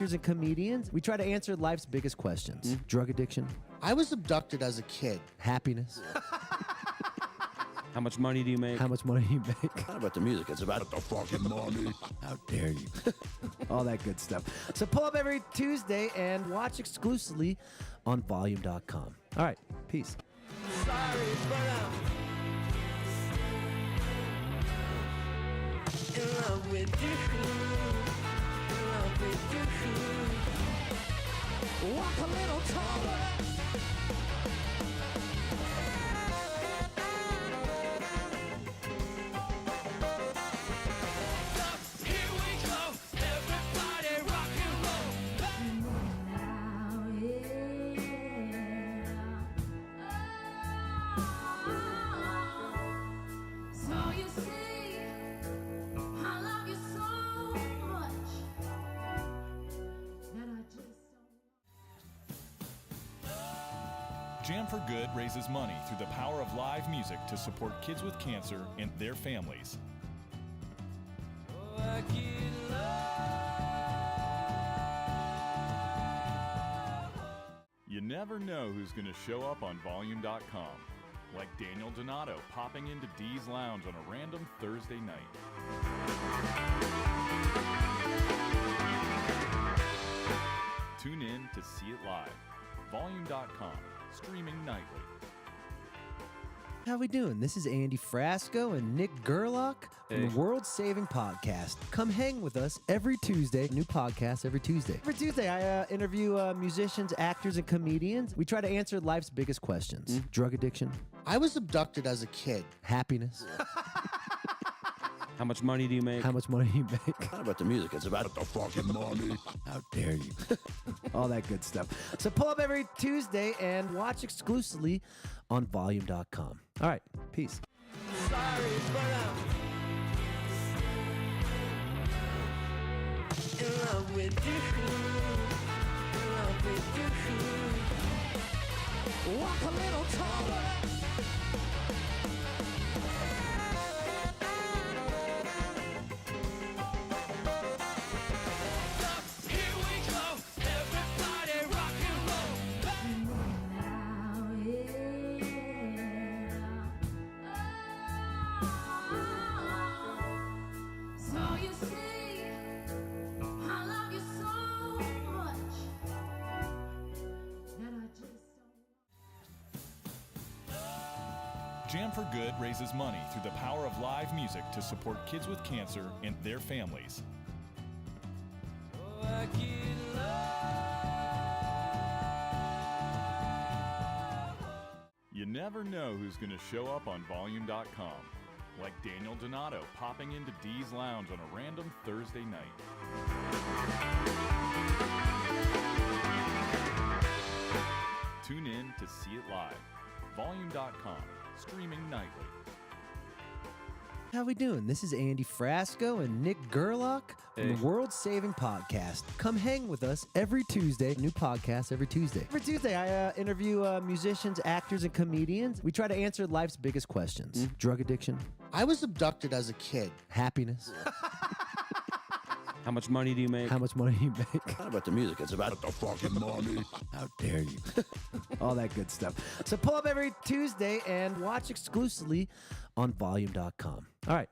and comedians. We try to answer life's biggest questions. Drug addiction, I was abducted as a kid. happiness, How much money do you make? how much money you make, Not about the music, it's about the fucking money. how dare you, all that good stuff. So pull up every Tuesday and watch exclusively on volume.com. All right, peace. Sorry, but I'm in love with you. In love with you. Walk a little taller. Here we go, everybody rock and roll. So you see, I love you so much that I just don't. Jam for Good raises money through the power of live music to support kids with cancer and their families. You never know who's going to show up on Volume.com, like Daniel Donato popping into Dee's Lounge on a random Thursday night. Tune in to see it live. Volume.com, streaming nightly. How we doing? This is Andy Frasco and Nick Gerlach from the World Saving Podcast. Come hang with us every Tuesday. New podcast every Tuesday. Every Tuesday, I interview musicians, actors, and comedians. We try to answer life's biggest questions. Drug addiction, I was abducted as a kid. happiness, How much money do you make? how much money you make, Not about the music, it's about the fucking money. how dare you, all that good stuff. So pull up every Tuesday and watch exclusively on volume.com. All right, peace. Sorry, but I'm in love with you. In love with you. Walk a little taller. Here we go, everybody rock and roll. So you see, I love you so much that I just don't. Jam for Good raises money through the power of live music to support kids with cancer and their families. You never know who's going to show up on Volume.com, like Daniel Donato popping into Dee's Lounge on a random Thursday night. Tune in to see it live. Volume.com, streaming nightly. How we doing? This is Andy Frasco and Nick Gerlach from the World Saving Podcast. Come hang with us every Tuesday. New podcast every Tuesday. Every Tuesday, I interview musicians, actors, and comedians. We try to answer life's biggest questions. Drug addiction, I was abducted as a kid. happiness, How much money do you make? how much money you make, Not about the music, it's about the fucking money. how dare you, all that good stuff. So pull up every Tuesday and watch exclusively on volume.com. All right.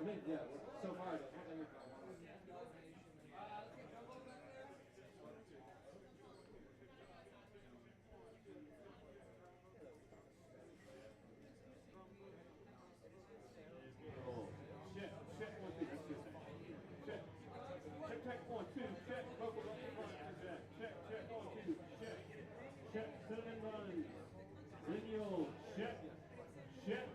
mean, yeah, so far. Check, check 1, 2, that's good. Check. Check 1, 2, check. Vocal up the front, check. Check 1, 2, check. Check, cinnamon buns. Lineal, check. Check.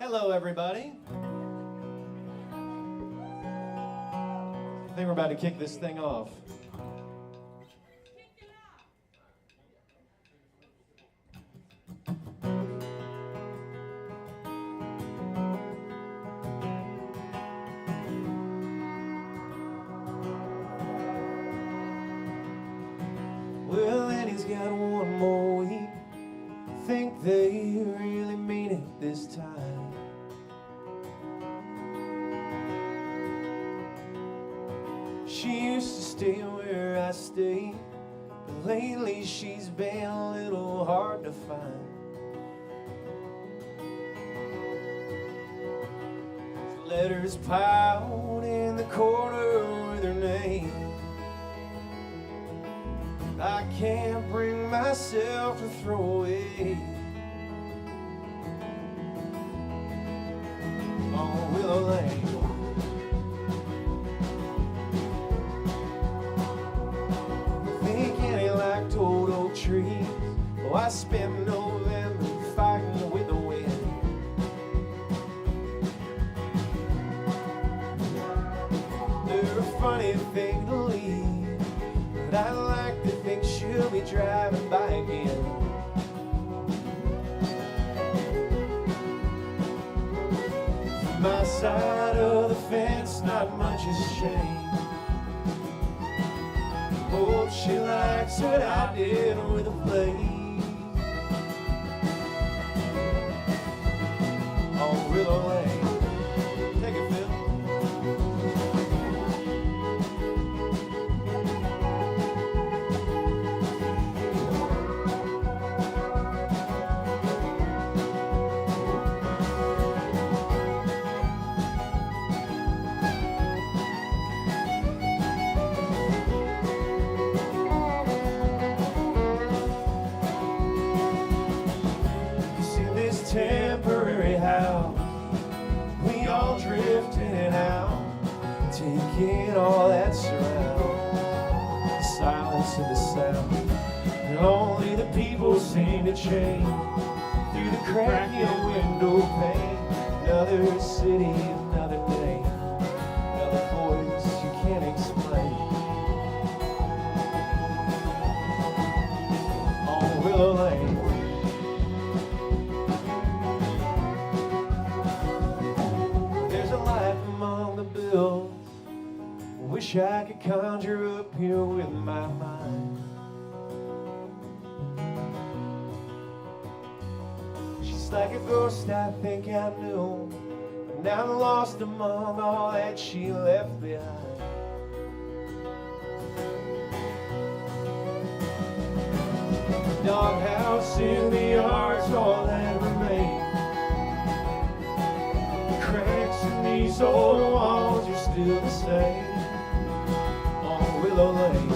Hello, everybody. I think we're about to kick this thing off. Well, Annie's got one more week. Think they really mean it this time. She used to stay where I stay, but lately she's been a little hard to find. Letters piled in the corner with her name. I can't bring myself to throw away. Oh, Willow Lane. Think Annie liked old oak trees. Oh, I spent November fighting with the wind. They're a funny thing to leave, but I like to think she'll be driving by again. From my side of the fence, not much has changed. Hope she likes what I did with a blade. On Willow Lane. Take it, Phil. Temporary house, we all drift in and out, taking all that surround, the silence and the sound, and only the people seem to change through the crack in the window pane. Another city, another name, another voice you can't explain. On Willow Lane. Wish I could conjure up here with my mind. She's like a ghost I think I knew, but now I'm lost among all that she left behind. Doghouse in the yard's all that remains. The cracks in these old walls are still the same. On Willow Lane.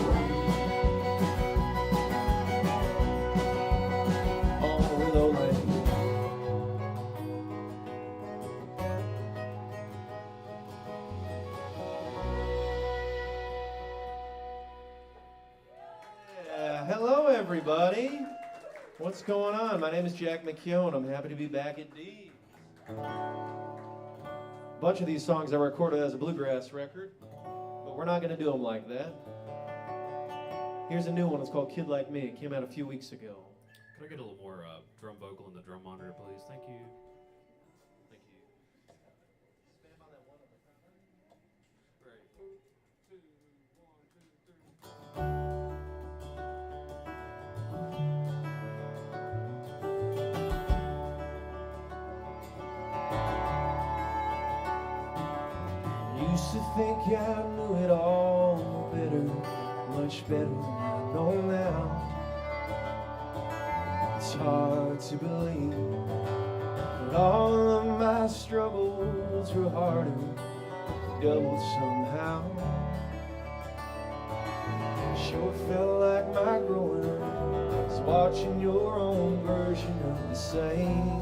On Willow Lane. Yeah, hello everybody. What's going on? My name is Jack Mckeon. I'm happy to be back at D's. A bunch of these songs I recorded as a bluegrass record, but we're not going to do them like that. Here's a new one. It's called Kid Like Me. It came out a few weeks ago. Could I get a little more drum vocal in the drum monitor, please? Thank you. Thank you. Stand by that one on the front. Great. 2, 1, 2, 3. Used to think I knew it all better, much better than I know now. It's hard to believe, but all of my struggles were harder, doubled somehow. Sure felt like my growing up was watching your own version of the same.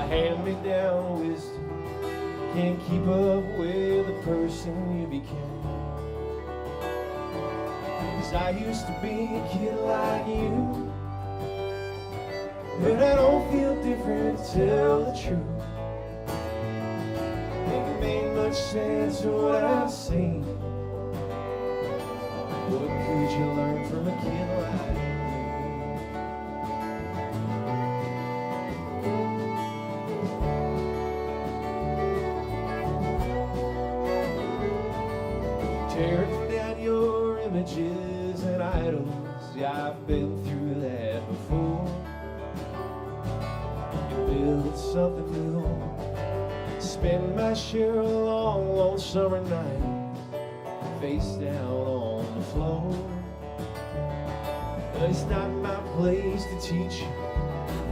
Hand-me-down wisdom can't keep up with the person you became. 'Cause I used to be a kid like you, And I don't feel different to tell the truth. Ain't made much sense of what I've seen. What could you learn from a kid like me? Tearing down your images and idols. Yeah, I've been through that before. You build something new. Spend my share of long, long summer nights, face down on the floor. But it's not my place to teach you.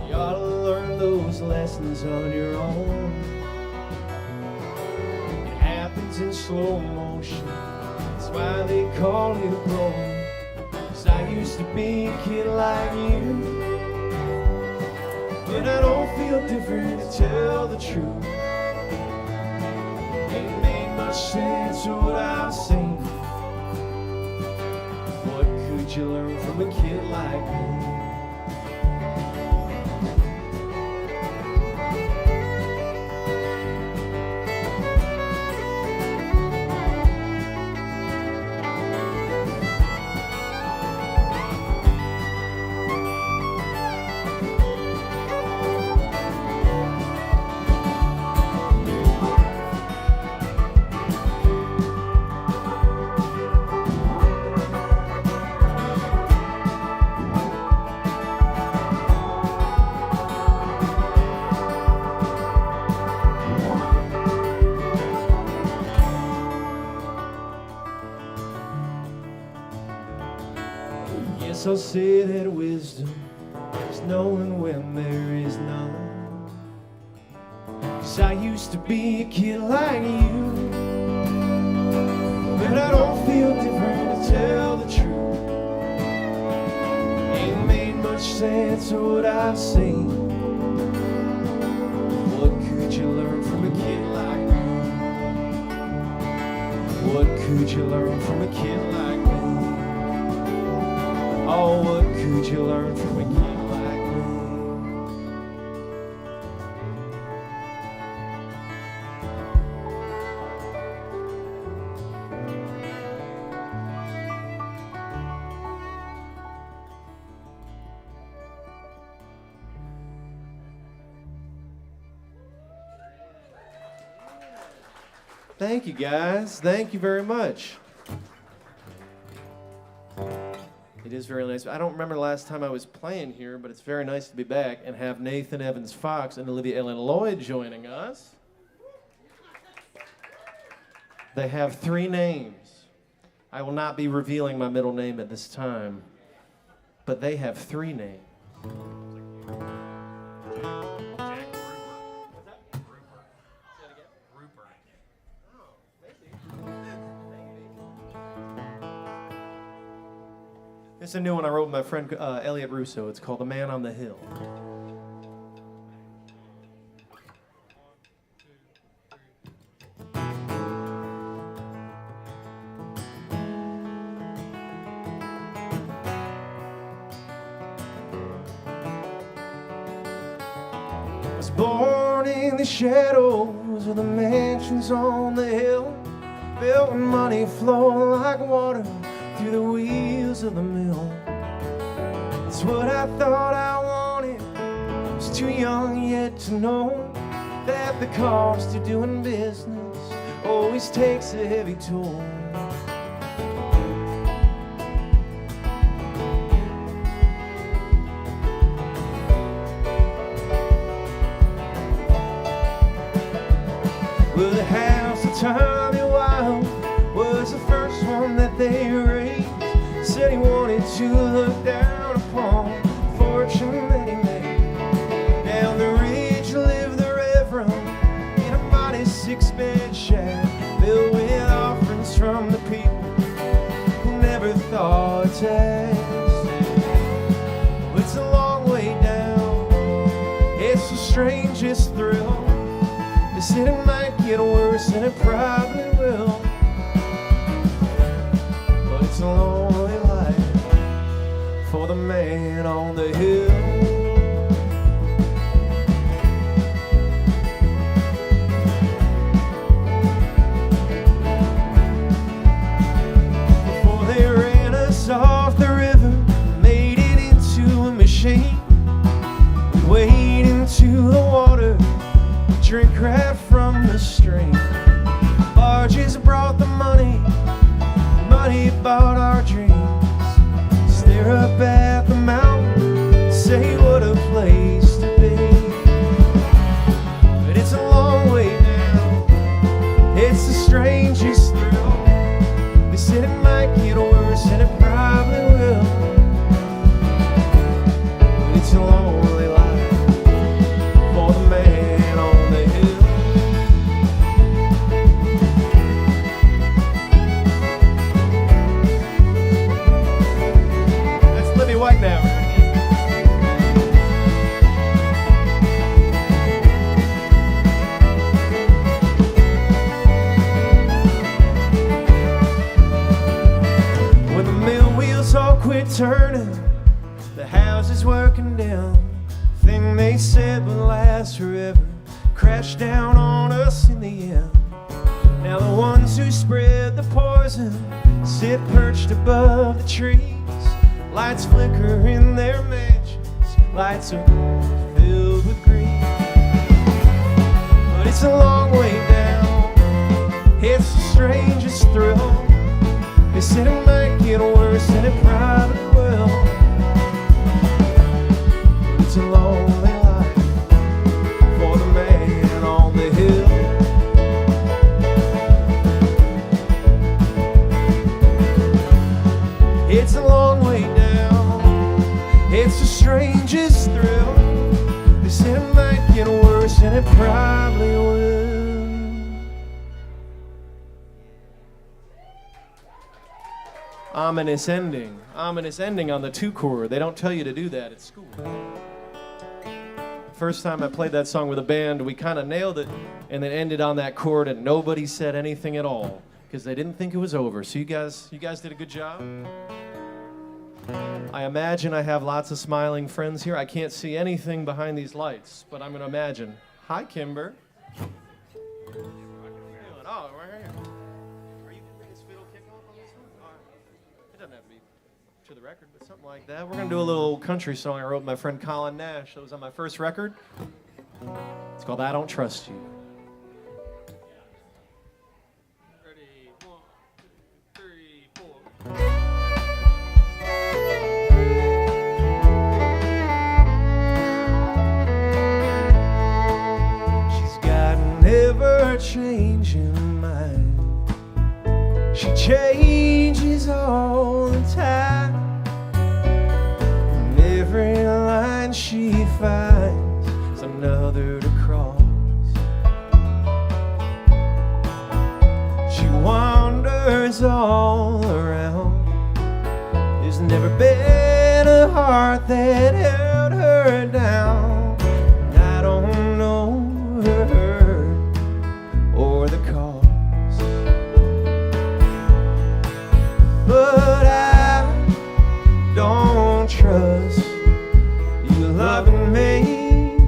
You ought to learn those lessons on your own. It happens in slow motion. That's why they call it a blow. 'Cause I used to be a kid like you. And I don't feel different to tell the truth. Ain't made much sense of what I've seen. What could you learn from a kid like me? Yes, I'll say that wisdom is knowing when there is none. 'Cause I used to be a kid like you. But I don't feel different to tell the truth. Ain't made much sense of what I've seen. What could you learn from a kid like me? What could you learn from a kid like me? Oh, what could you learn from a kid like me? Thank you, guys. Thank you very much. It is very nice. I don't remember the last time I was playing here, but it's very nice to be back and have Nathan Evans Fox and Olivia Ellen Lloyd joining us. They have 3 names. I will not be revealing my middle name at this time, but they have 3 names. It's a new one I wrote with my friend Elliot Russo. It's called The Man on the Hill. I was born in the shadows of the mansions on the hill, built with money flowing like water through the wheels of the mill. It's what I thought I wanted. I was too young yet to know that the cost of doing business always takes a heavy toll. Well, the house of Tommy Wild was the first one that they raised. Said he wanted to look down upon the fortune that he made. Down the ridge lived the Reverend in a modest 6-bed shack, filled with offerings from the people who never thought to ask. It's a long way down. It's the strangest thrill. They said it might get worse, and it probably will. But it's a lonely life for the man on the hill. restraint. Barges brought the money, money bought our dreams. Stare up at the mountain, say what a place to be. But it's a long way down, it's the strangest thrill. They said it might get worse, and it probably will. But it's a lonely life for the man on the hill. That's Libby White now. When the mill wheels all quit turning, the house is working down. Thing they said would last forever crashed down on us in the end. Now the ones who spread the poison sit perched above the trees. Lights flicker in their mansions, lights are filled with greed. But it's a long way down, it's the strangest thrill. They said it might get worse, and it probably will. But it's a lonely life for the man on the hill. It's a long way down, it's the strangest thrill. They said it might get worse, and it probably will. Ominous ending. Ominous ending on the 2-chord. They don't tell you to do that at school. First time I played that song with a band, we kind of nailed it, and then ended on that chord, and nobody said anything at all because they didn't think it was over. So you guys did a good job. I imagine I have lots of smiling friends here. I can't see anything behind these lights, but I'm going to imagine. Hi, Kimber. Oh, right here. Are you going to bring this fiddle kick off on this one? It doesn't have to be to the record, but something like that. We're going to do a little country song I wrote with my friend Colin Nash. That was on my first record. It's called I Don't Trust You. Ready? 1, 2, 3, 4. She's got an ever-changing mind. She changes all the time. And every line she finds is another to cross. She wanders all around. There's never been a heart that held her down. And I don't know her hurt or the cause. But I don't trust you loving me.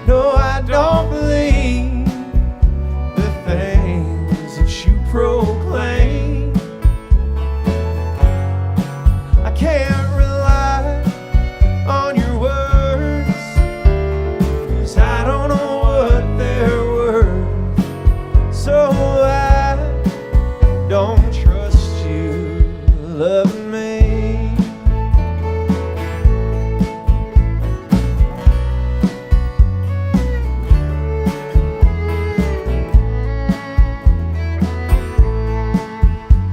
No, I don't believe the things that you proclaim. I can't rely on your words, 'cause I don't know what they're worth. So I don't trust you loving me.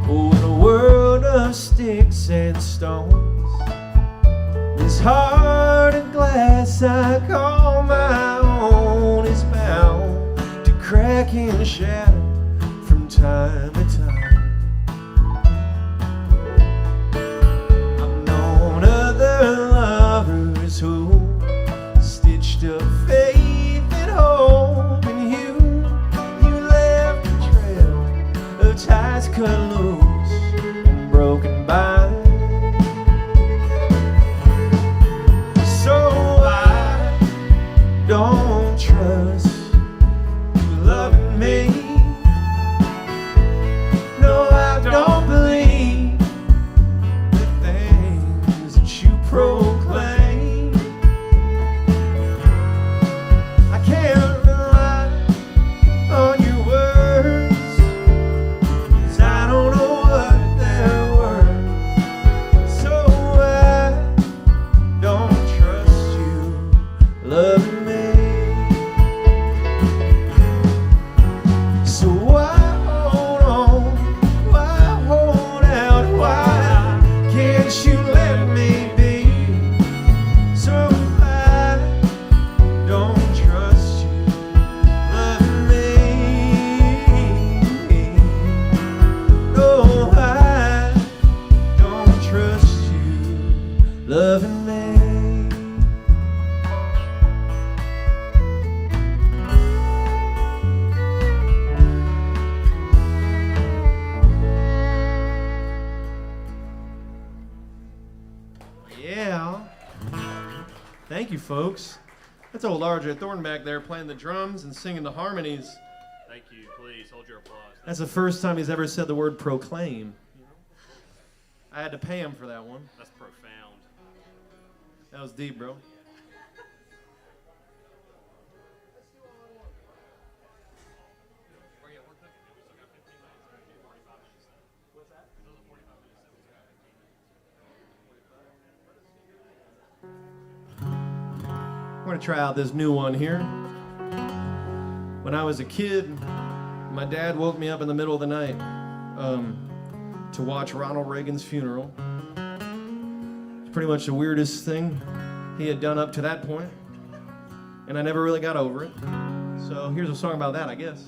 Oh, in a world of sticks and stones, this heart of glass I call my own is bound to crack and shatter from time to time. I've known other lovers who stitched up faith and hope in you. You left a trail of ties cut loose and broken by. So I don't trust you loving me. No, I don't believe the things that you proclaim. I can't rely made. Yeah. Thank you, folks. That's old RJ Thornton back there playing the drums and singing the harmonies. Thank you. Please hold your applause. That's the first time he's ever said the word proclaim. I had to pay him for that one. That's profound. That was deep, bro. I'm going to try out this new one here. When I was a kid, my dad woke me up in the middle of the night to watch Ronald Reagan's funeral. It's pretty much the weirdest thing he had done up to that point, and I never really got over it. So here's a song about that, I guess.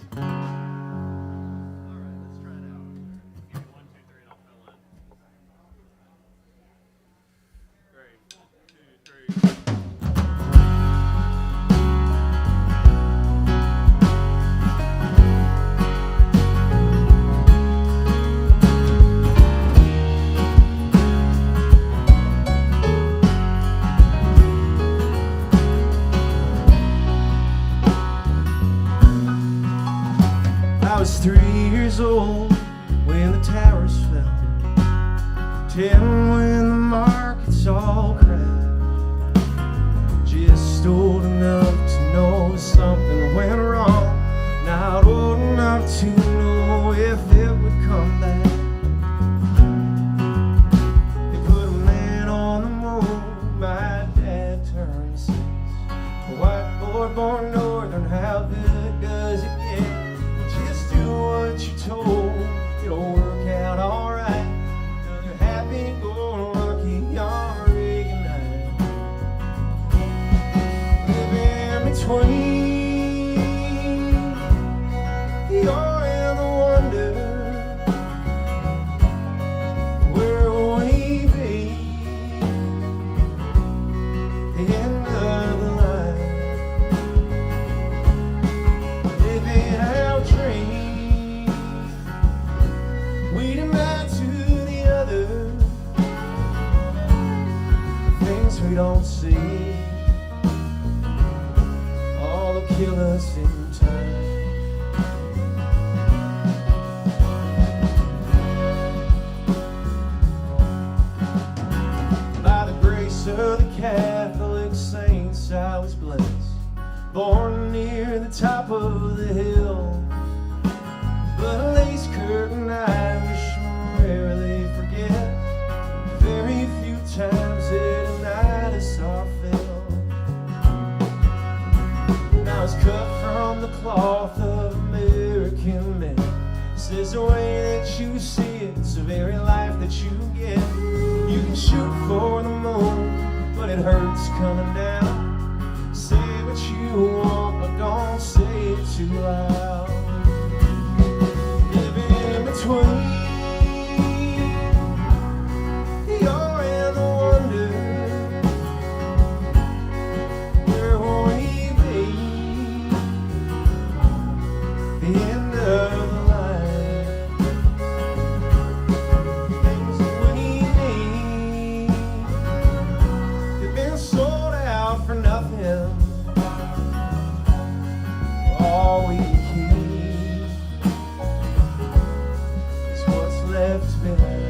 I was 3 years old when the towers fell, 10 when the markets all crashed. Just old enough to know something went wrong, not old enough to know if it would come back. They put a man on the moon, my dad turned 6. A white boy born northern, how good does it get? What you told, it'll work out alright. Another happy-go-lucky on Reagan night. Living between the awe and the wonder. Where will we be? The end of the line. Living our dreams. We demand to the other things we don't see. All will kill us in time. By the grace of the Catholic saints, I was blessed, born near the top of the hill. But a lace curtain I wish rarely forget. Very few times at night I saw Phil. Now it's cut from the cloth of American men. Says the way that you see it's the very life that you get. You can shoot for the moon, but it hurts coming down. Say what you want, but don't say it too loud. Between the awe and the wonder, where will we be? The end of the line. Things that we need have been sold out for nothing. All we left behind.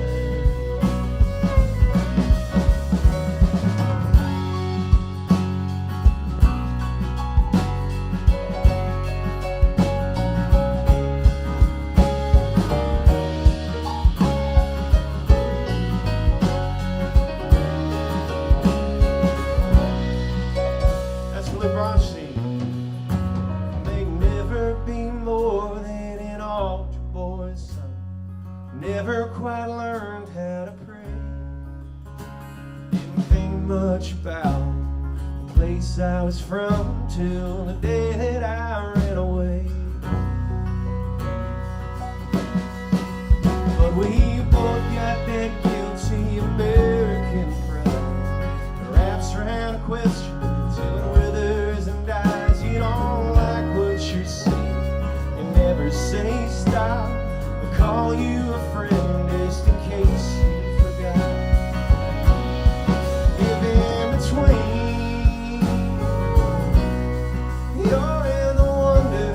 That's Flip Rossi. May never be more than an altar boy's son. Never quite learned how to pray. Didn't think much about the place I was from till the day that I ran away. But we both got that guilty American pride. question till it withers and dies. You don't like what you see, you never say stop. I call you a friend just in case you forgot. If in between you're in the wonder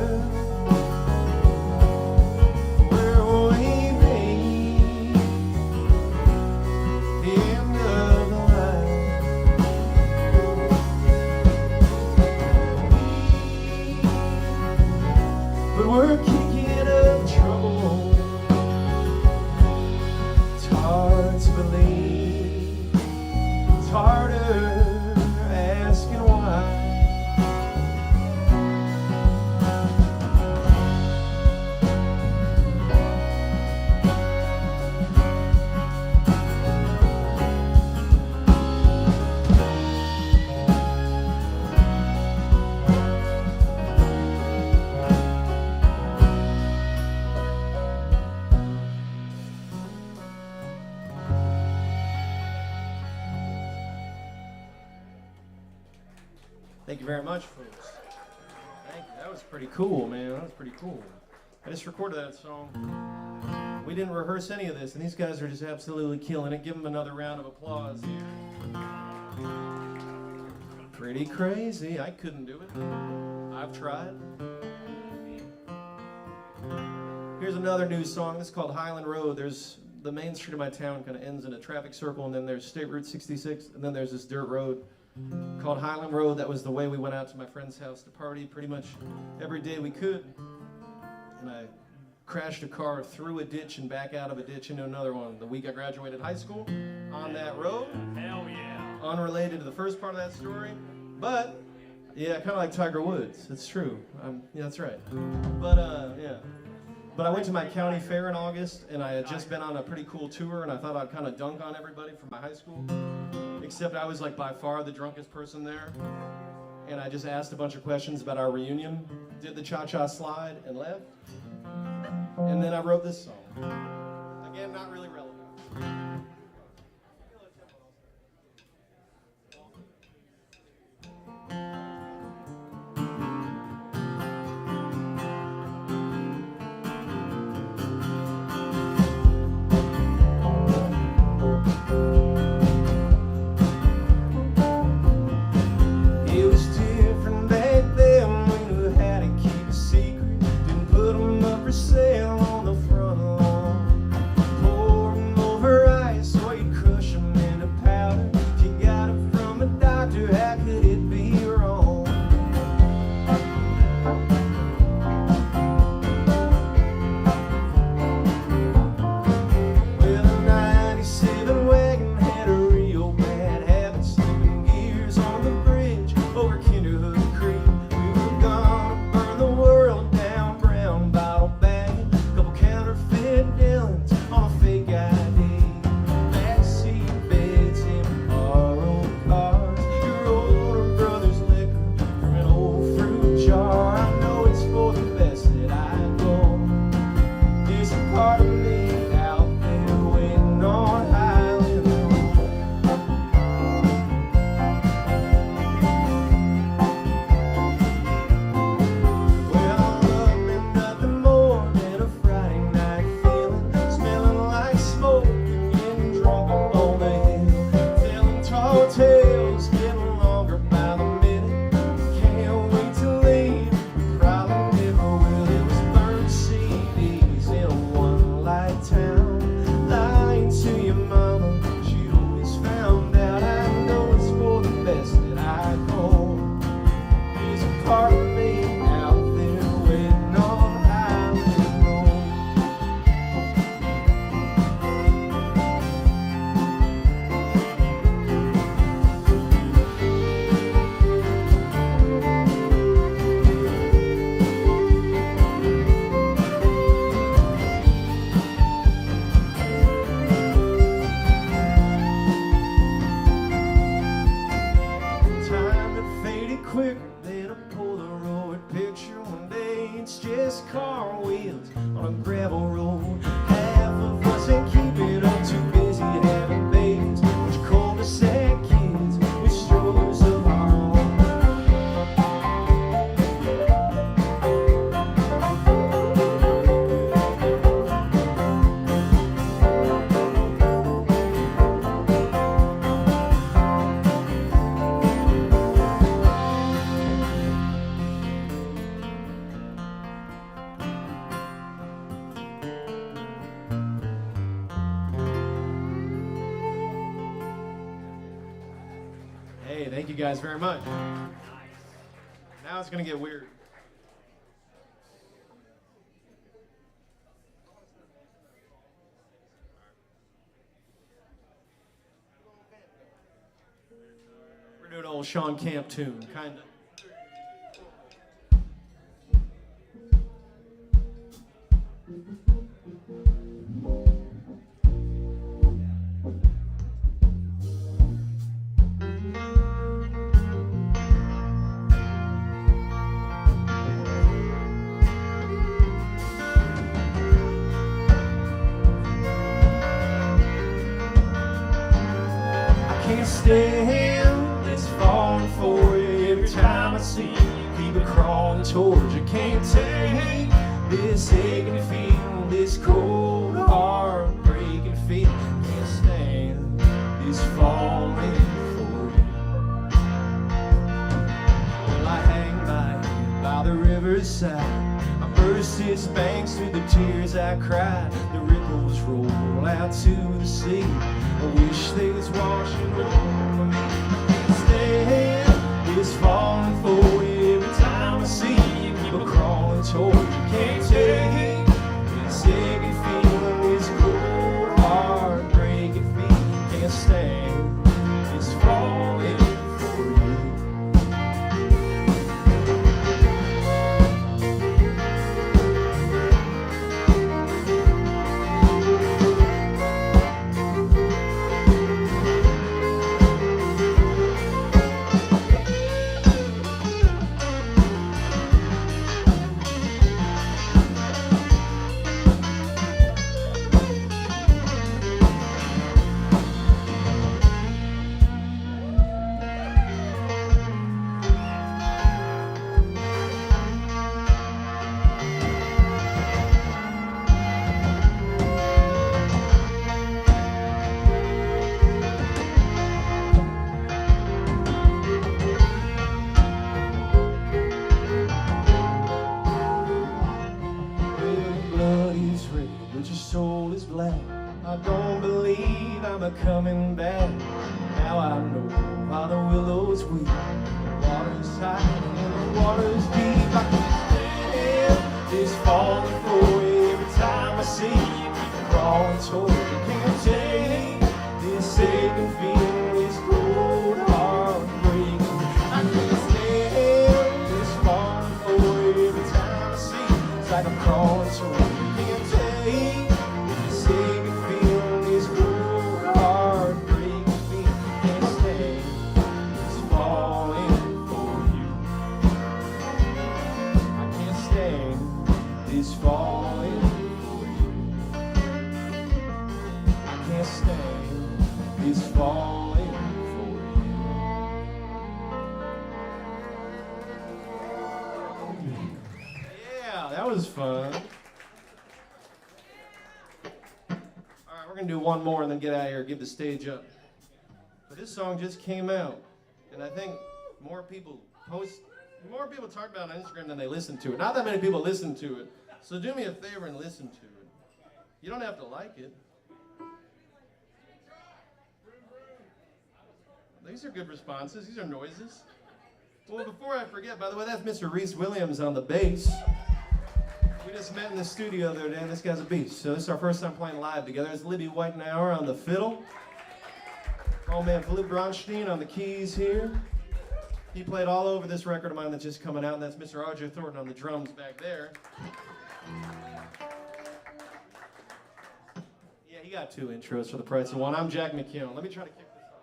where we meet, the end of the line. But we're kicking up trouble. It's hard to believe. It's harder asking why. Thank you very much, folks. Thank you. That was pretty cool, man. That was pretty cool. I just recorded that song. We didn't rehearse any of this, and these guys are just absolutely killing it. Give them another round of applause here. Pretty crazy. I couldn't do it. I've tried. Here's another new song. This is called Highland Road. There's the main street of my town kind of ends in a traffic circle, and then there's State Route 66, and then there's this dirt road called Highland Road. That was the way we went out to my friend's house to party pretty much every day we could. And I crashed a car through a ditch and back out of a ditch into another one the week I graduated high school on that road. Hell yeah. Unrelated to the first part of that story, but yeah, kind of like Tiger Woods. It's true. Yeah, that's right. But yeah. But I went to my county fair in August, and I had just been on a pretty cool tour, and I thought I'd kind of dunk on everybody from my high school. Except I was like by far the drunkest person there. And I just asked a bunch of questions about our reunion, did the cha-cha slide, and left. And then I wrote this song. Again, not really relevant. It was different back then when we had to keep a secret. Didn't put 'em up for sale on the front lawn. Pour Hey, thank you guys very much. Now it's gonna get weird. We're doing an old Sean Camp tune, kinda. Can't stand this falling for you every time I see you. Keep it crawling towards you. Can't take this aching feeling, this cold heart breaking feeling. Can't stand this falling for you. Well, I hang by the riverside. I burst its banks with the tears I cried. The ripples roll out to the sea. I wish they was washing over me. Stand is falling for you every time I see you. Keep a crawling toward you. Can't take this aching feeling, this cold heart breaking feeling. Can't stand this falling for you. I don't believe I'm coming back. Now I know why the willows weep. The water's high and the water's deep. I can't stand this falling for you every time I see you. Keep crawling toward you. Can't take this aching feeling, this cold heart breaking. I can't stand this falling for you every time I see you. It's like I'm crawling toward you. Can't take this aching feeling, this cold heart breaking me. Can't stand this falling for you. I can't stand this falling for you. I can't stand this falling for you. Yeah, that was fun. Alright, we're gonna do one more and then get out of here, give the stage up. But this song just came out, and I think more people talk about it on Instagram than they listen to it. Not that many people listen to it. So do me a favor and listen to it. You don't have to like it. These are good responses. These are noises. Well, before I forget, by the way, that's Mr. Reese Williams on the bass. We just met in the studio the other day, and this guy's a beast. So this is our first time playing live together. It's Libby Whitenauer on the fiddle. Oh man, Philip Bronstein on the keys here. He played all over this record of mine that's just coming out, and that's Mr. Roger Thornton on the drums back there. Yeah, he got 2 intros for the price of 1. I'm Jack Mckeon. Let me try to kick this off.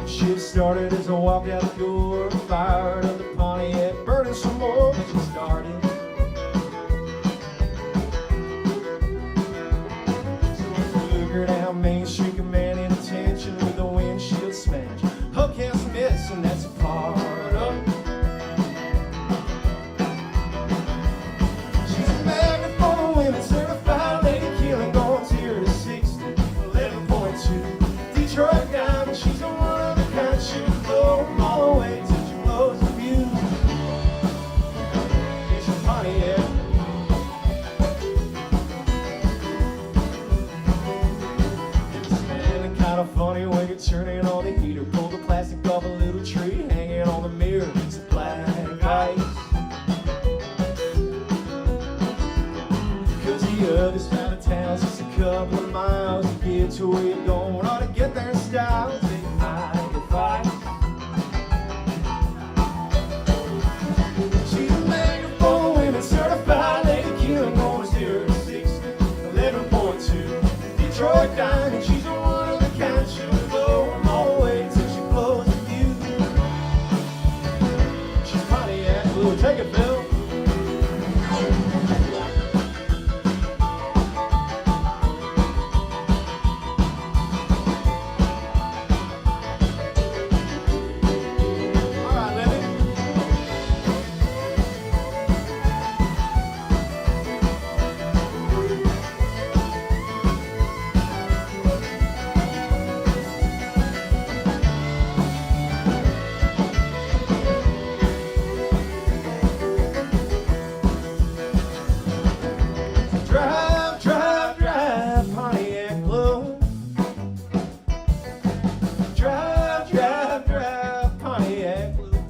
Shift started as I walked out the door, fired up the Pontiac, burning some more as it started. So I figured out Main Street, commanding attention with the windshield smash. Hook has miss, and that's a part of it. She's a magnet for the women, certified lady killing, going 0 to 60, 11.2. Detroit diamond, she's a one. turning on the heater. Pull the plastic off a little tree, hanging on the mirror. It's black ice. Cause the other side of town's just a couple of miles to get to where you're going. Ought to get there in style, take my advice. She's a megaphone women certified lady killing going 0 to 60, 11.2. Detroit diamond, she's a one of the kind. She'll blow them all away till she blows with you. She's Pontiac blue, take it, Bill. Drive, drive, drive, Pontiac blue. Drive, drive, drive, Pontiac blue.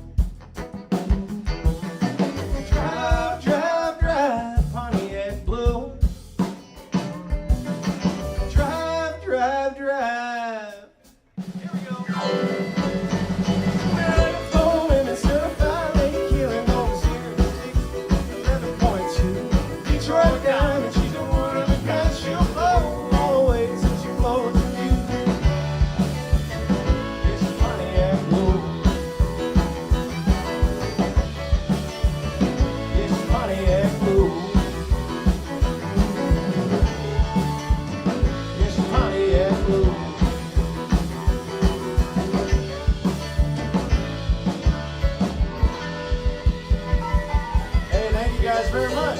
Drive, drive, drive, Pontiac blue. Drive, drive, drive. Here we go. Megaphone women certified lady killing over 0 to 60, 11.2. Detroit diamond, she's a one of a kind. She'll blow all the way till she blows with you. Yeah, she's Pontiac blue. Yeah, she's Pontiac blue. Yeah, she's Pontiac blue. Hey, thank you guys very much.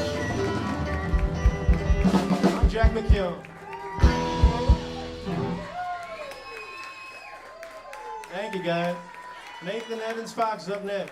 I'm Jack Mckeon. Thank you, guys. Nathan Evans Fox up next.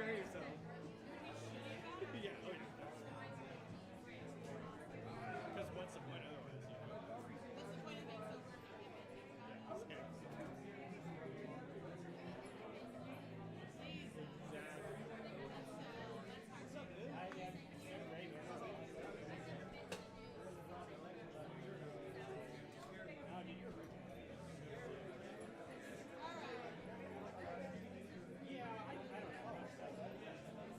prepare yourself. Yeah, oh yeah. Because what's the point otherwise, you know? What's the point of being so yeah,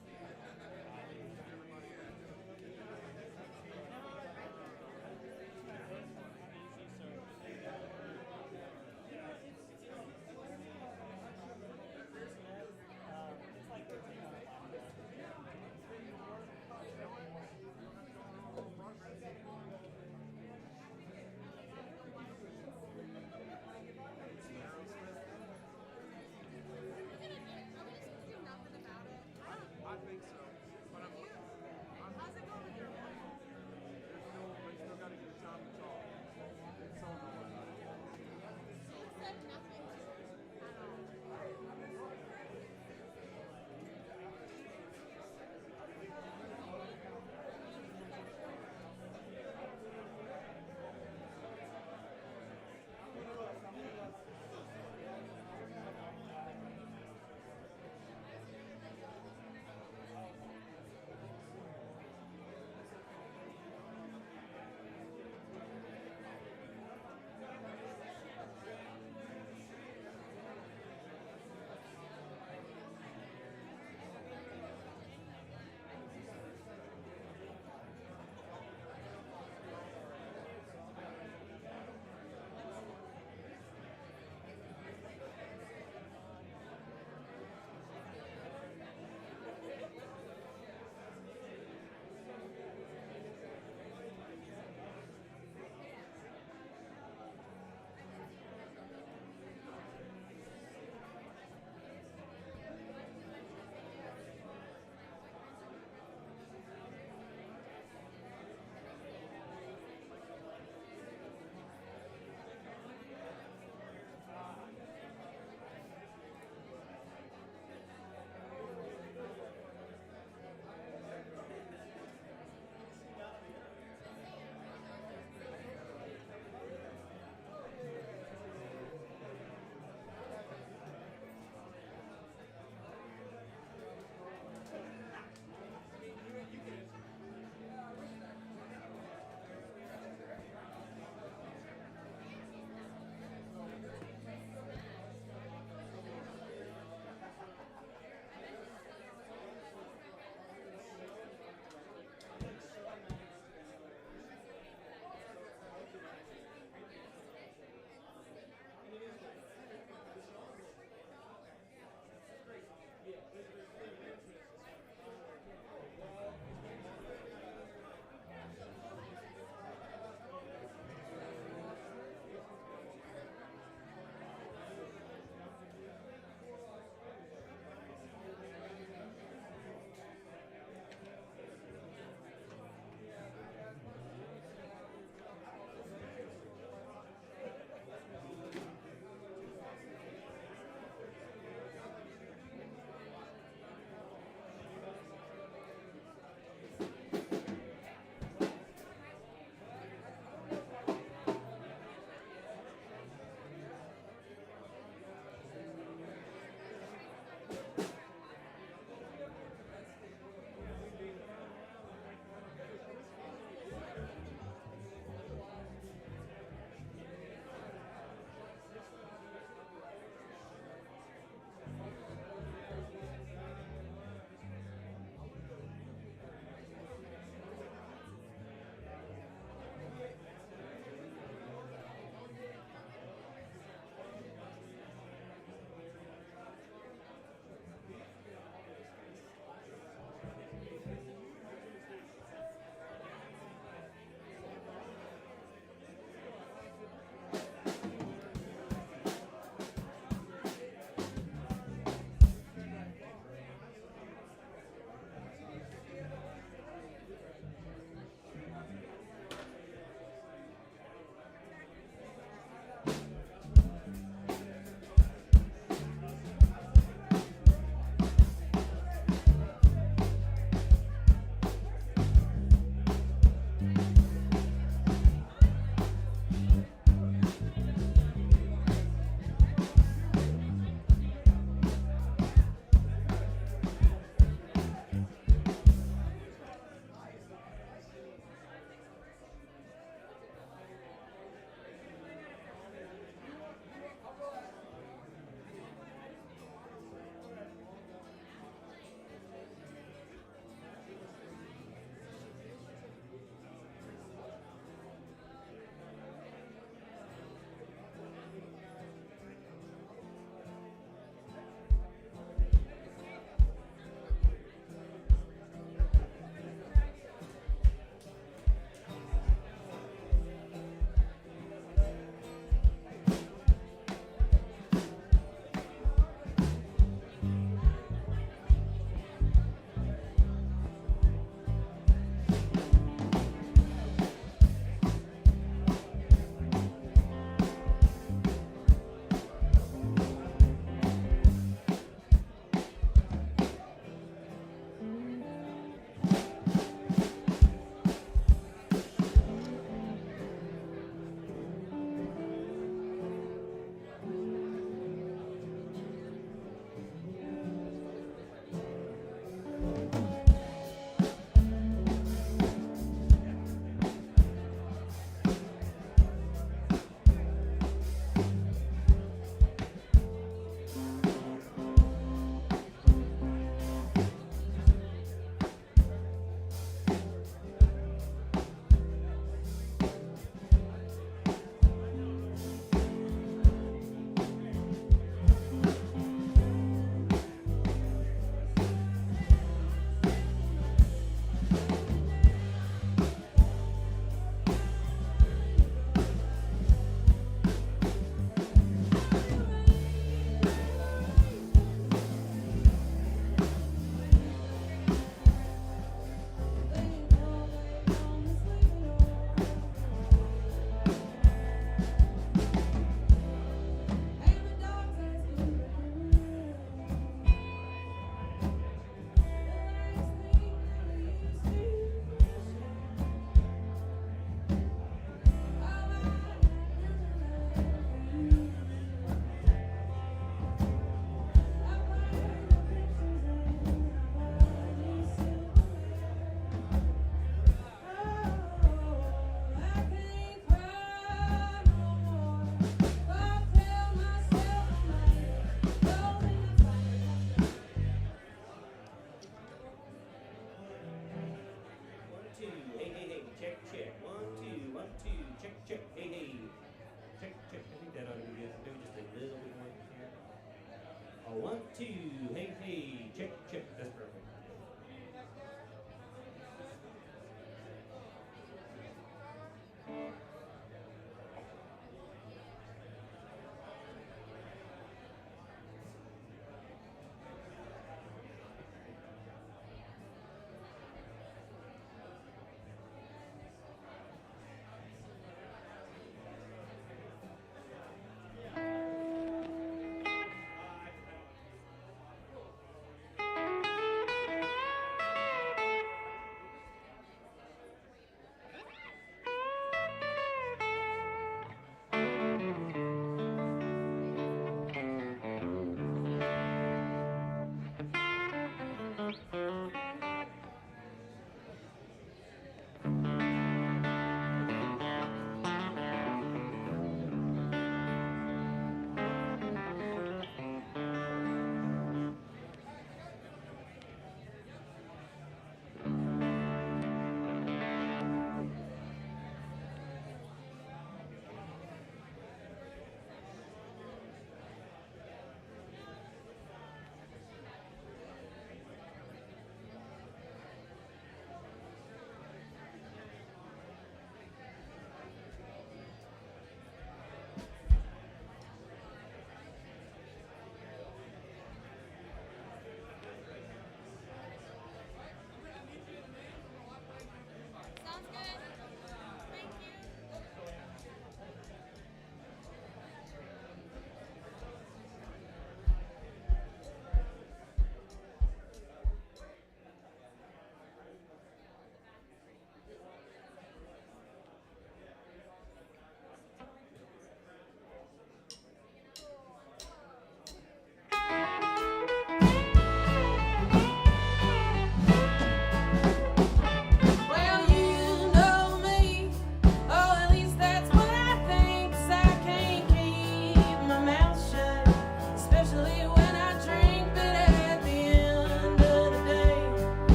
2. Hey, hey. Check, check. That's perfect.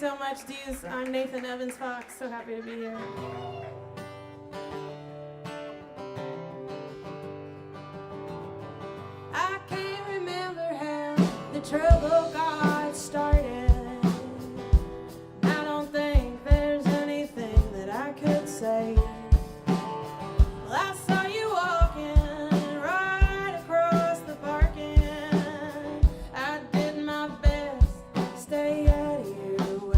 so much, Dees. I'm Nathan Evans Fox. So happy to be here. I can't remember how the trouble got started. I don't think there's anything that I could say. Well, I saw you walking right across the parking. I did my best to stay out of your way.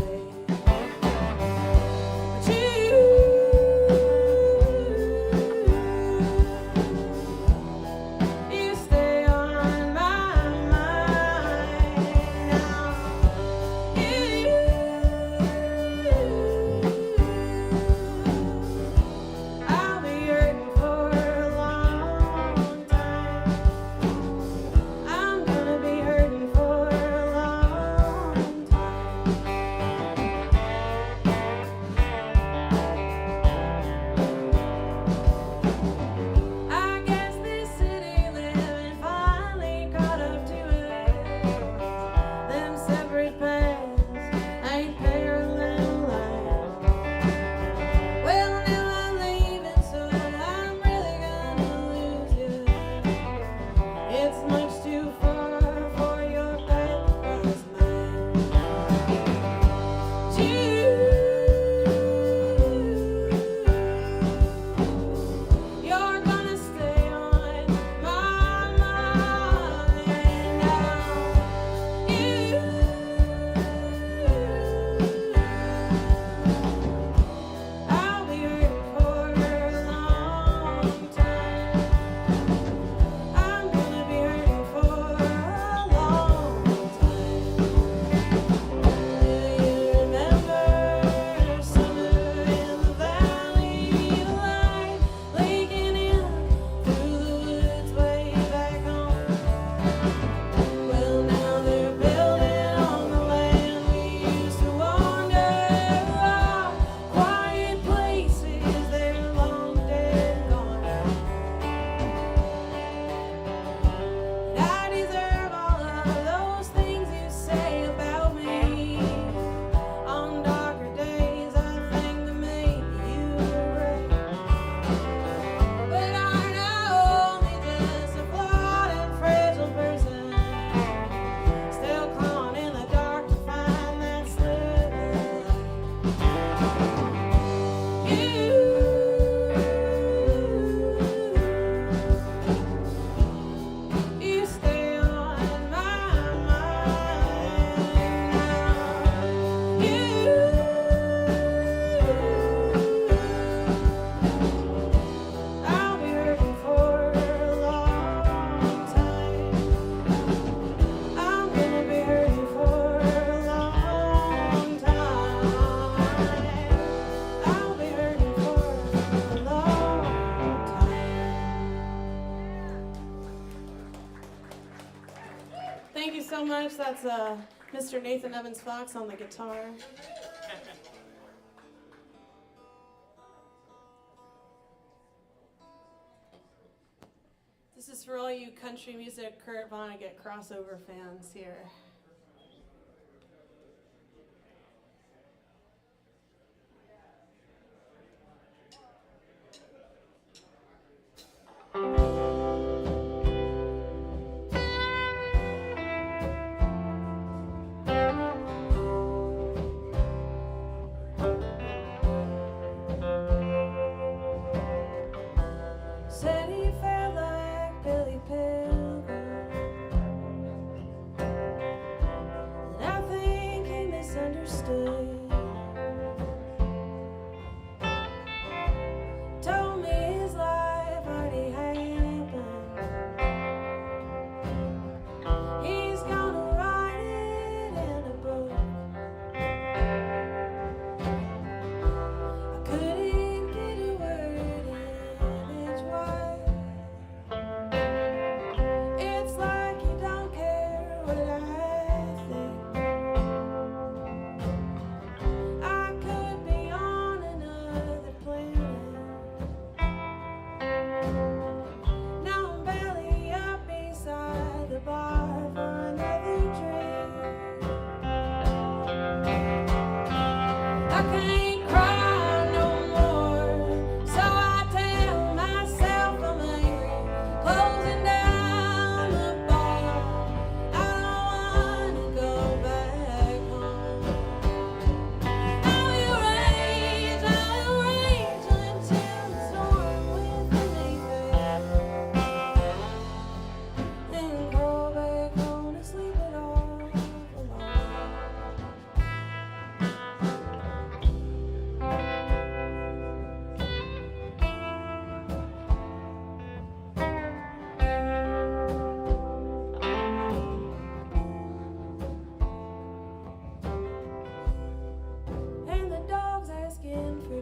But you stay on my mind now. I'll be hurting for a long time. I'm gonna be hurting for a long time. I guess this city living finally caught up to it. Them separate paths ain't parallel lines. Well, now I'm leaving, so I'm really gonna lose you. It's much too far for your path across mine. You're gonna stay on my mind now. I'll be hurting for a long time. I'm gonna be hurting for a long time. Do you remember summer in the valley, the light leaking in through the woods way back home? Well, now they're building on the land we used to wander. Our quiet places, they're long dead and gone. I deserve all of those things you say about me. On darker days, I think that maybe you were right. But aren't I only just a flawed and fragile person, still clawing in the dark to find that sliver of you stay on my mind now. I'll be hurting for a long time. I'm gonna be hurting for a long time. I'll be hurting for a long time. Thank you so much. That's Mr. Nathan Evans Fox on the guitar. This is for all you country music Kurt Vonnegut crossover fans here. Said he felt like Billy Pilgrim.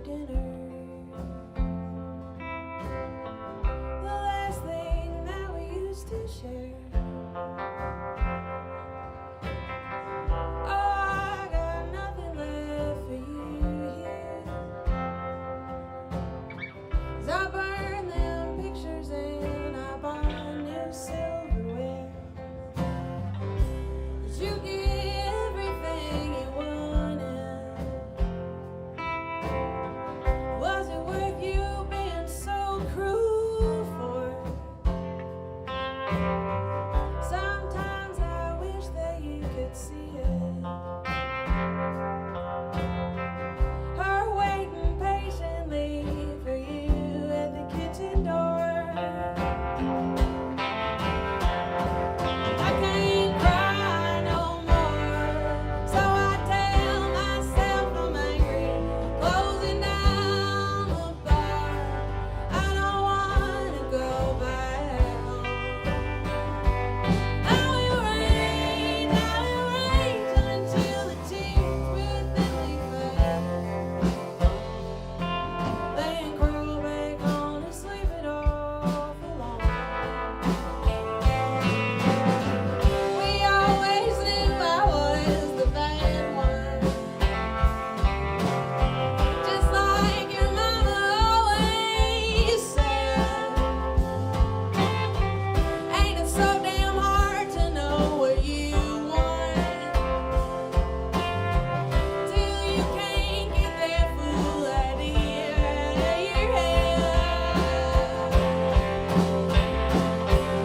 dinner. The last thing that we used to share. Oh, I got nothing left for you here. 'Cause I burned them pictures and I bought new silverware. 'Cause you get everything you wanted. Was it worth you being so cruel for? Sometimes I wish that you could see it. Her waiting patiently for you at the kitchen door. I can't cry no more, so I tell myself I'm angry, closing down the bar. I don't wanna go back home. I will rage until the tears within me fade. Then crawl back home and sleep it off alone. We always knew I was the bad one, just like your mama always said. Ain't it so damn hard to know what you want till you can't get that fool idea out of your head?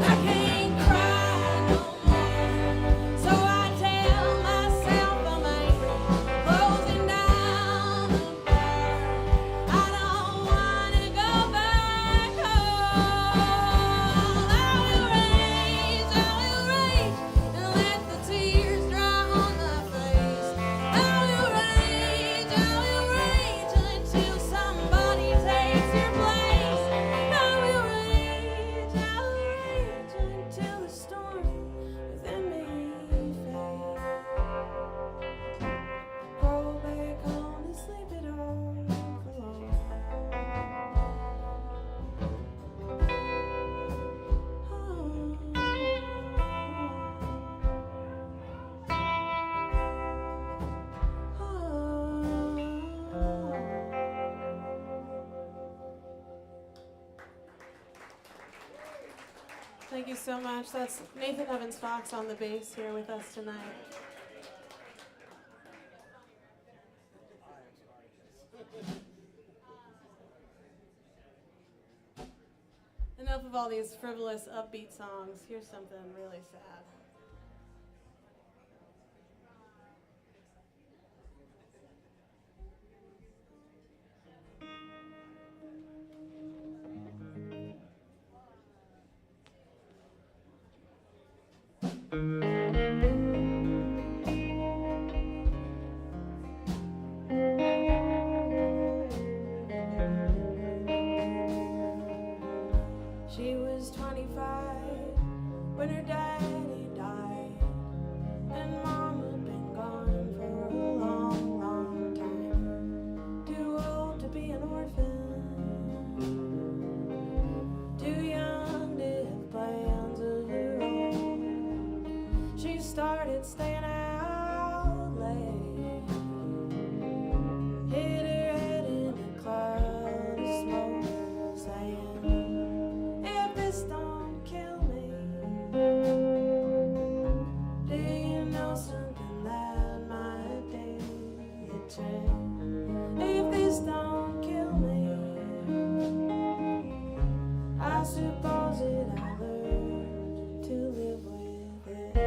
I can't cry no more, so I tell myself I'm angry, closing down the bar. I don't wanna go back home. I will rage and let the tears dry on my face. I will rage until somebody takes your place. I will rage until the storm within me fades. Roll back home and sleep it off alone. Thank you so much. That's Nathan Evans Fox on the bass here with us tonight. Enough of all these frivolous, upbeat songs. Here's something really sad. She was 25 when her daddy died, and mom had been gone for a long, long time. Too old to be an orphan, too young to have plans of her own. She started staying out late, hit her head in a cloud of smoke, saying, "If this don't kill me, do you know something that might do the trick? If this don't kill me, I suppose that I learned to live with it."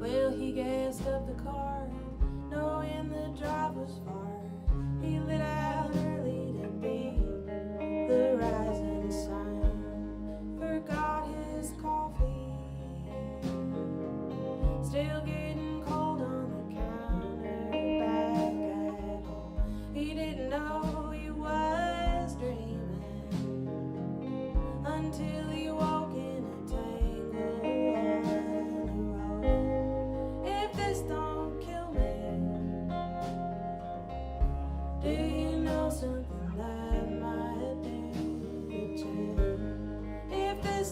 Well, he gassed up the car, knowing the drive was far. He lit out early to beat the rising sun, forgot his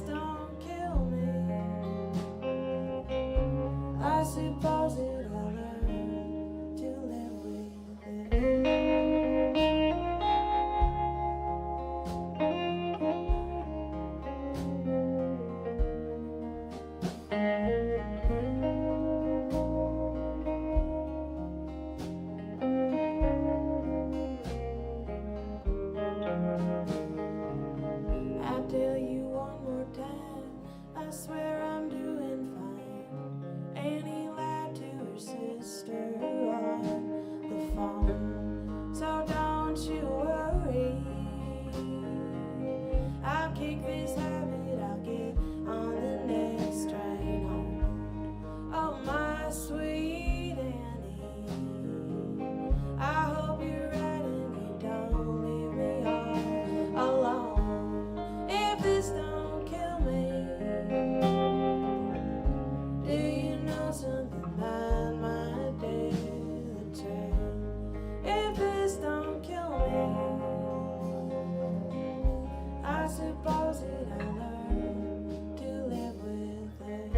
this don't kill me, I suppose it I'll learn to live with it. I tell you one more time, I swear I'm doing fine. Annie lied to her sister on the phone, so don't you worry. I'll kick this habit, I'll get on the next train home. Oh, my sweet Annie, I hope you're right and you don't leave me all alone. If this don't kill me, do you know something that might do the trick? If this don't kill me, I suppose it I learn to live with it.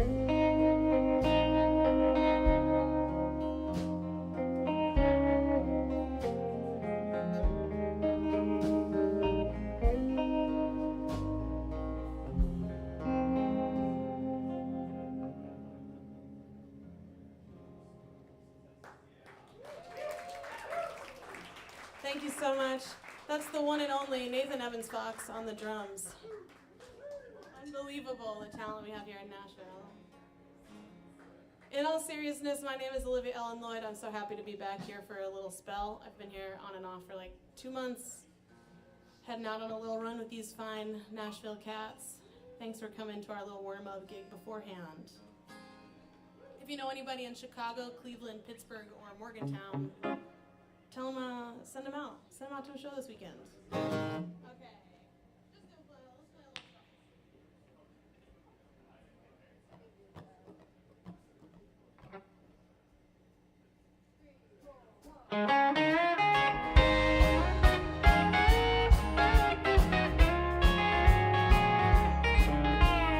Thank you so much. That's the one and only Nathan Evans Fox on the drums. Unbelievable the talent we have here in Nashville. In all seriousness, my name is Olivia Ellen Lloyd. I'm so happy to be back here for a little spell. I've been here on and off for like 2 months, heading out on a little run with these fine Nashville cats. Thanks for coming to our little warm-up gig beforehand. If you know anybody in Chicago, Cleveland, Pittsburgh, or Morgantown, tell them, send them out. Send them out to a show this weekend. Okay. Just go play. Let's play a little song.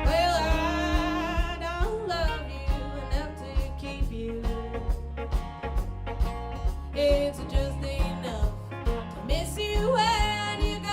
Well, I don't love you enough to keep you. It's just enough to miss you when you go.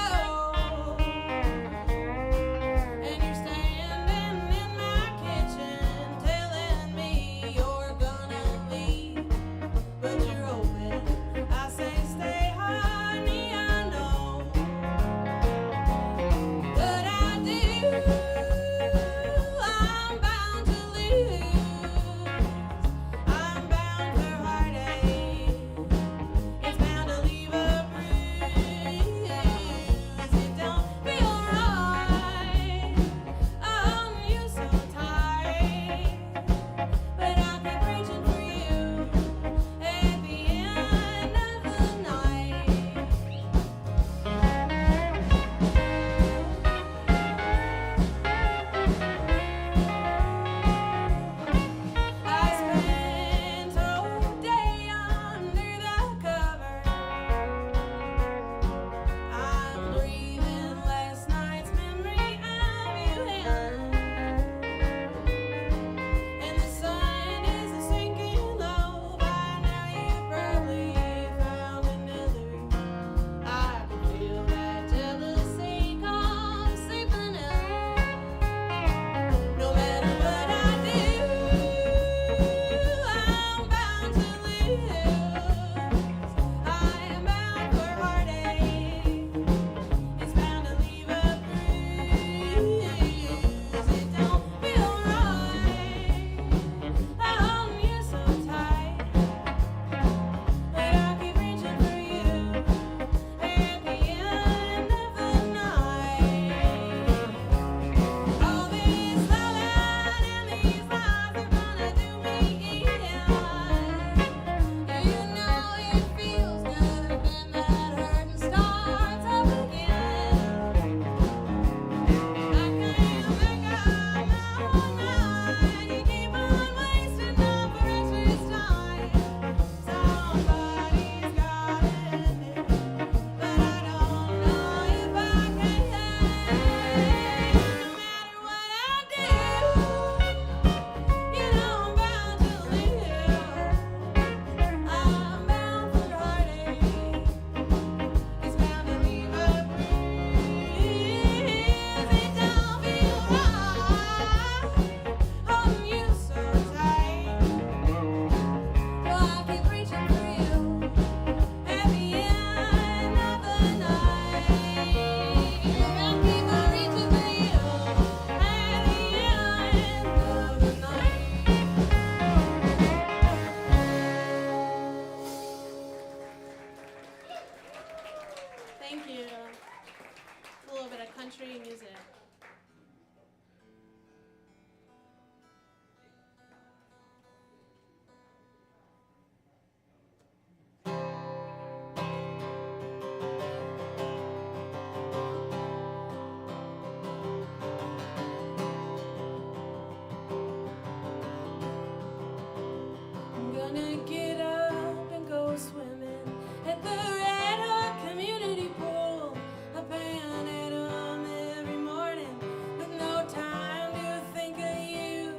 wanna get up and go swimming at the Red Hook Community Pool. I painted 'em every morning with no time to think of you.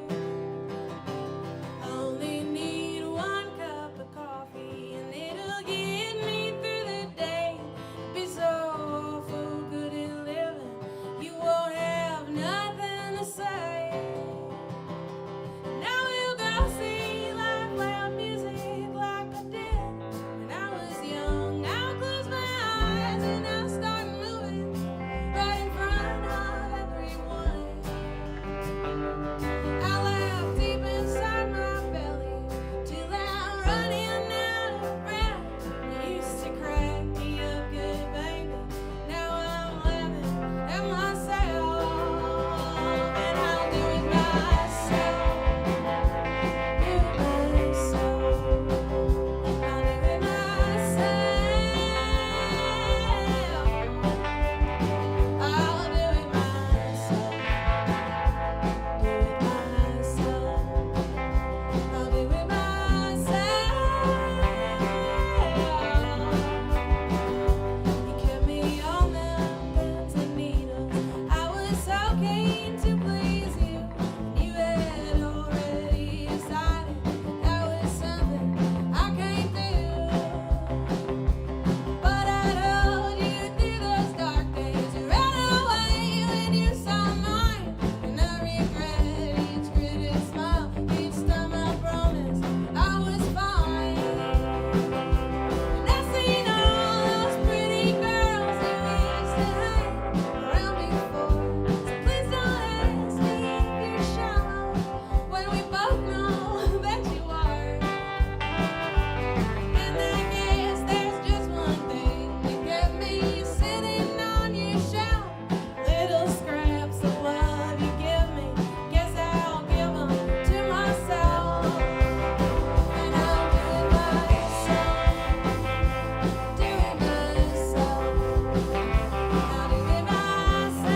I only need one cup of coffee and it'll get me through the day. Be so awful good at living, you won't have nothing to say. Now we'll go see live loud music like I did when I was young. I'll close my eyes and I'll start moving right in front of everyone. I laugh deep inside my belly till I'm running out of breath. You used to crack me up good, baby. Now I'm laughing at myself, and I'll do it myself. Do it myself. I'll do it myself. I'll do it myself. Do it myself. I'll do it myself. You kept me on them pins and needles. I was so keen to please you. You had already decided that was something I can't do. But I told you through those dark days, you ran away when you saw mine. And I regret each gritted smile, each time I promised I was fine. And I've seen all those pretty girls you used to hang around before. So please don't ask me if you're shallow when we both know that you are. And I guess there's just one thing that kept me sitting on your shelf. Little scraps of love you give me, guess I'll give 'em to myself. And I'll do it myself. Do it myself. I'll do it myself.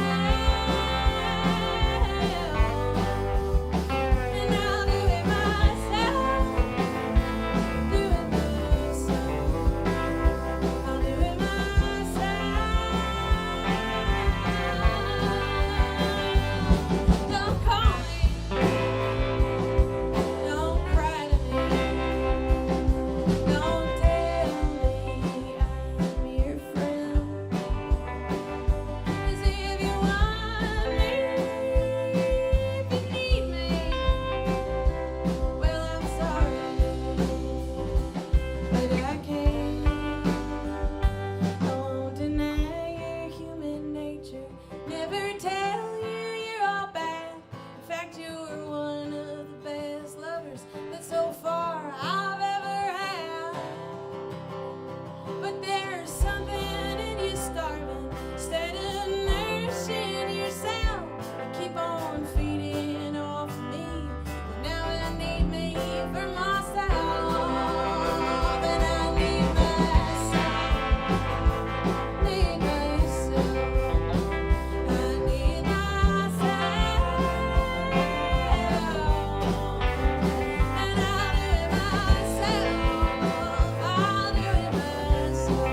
And I'll do it myself. Do it myself. I'll do it myself. Don't call me. Don't cry to me. Don't tell me I'm your friend. 'Cause if you want me, if you need me, well, I'm sorry, but I can't. I won't deny your human nature, never tell you you're all bad. In fact, you were one of the best lovers that so far I've ever had. But there's something in you starving, instead of nourishing yourself. You keep on feeding off me. Now I need me for myself, and I need myself. Need myself. I need myself. And I'll do it myself. I'll do it myself.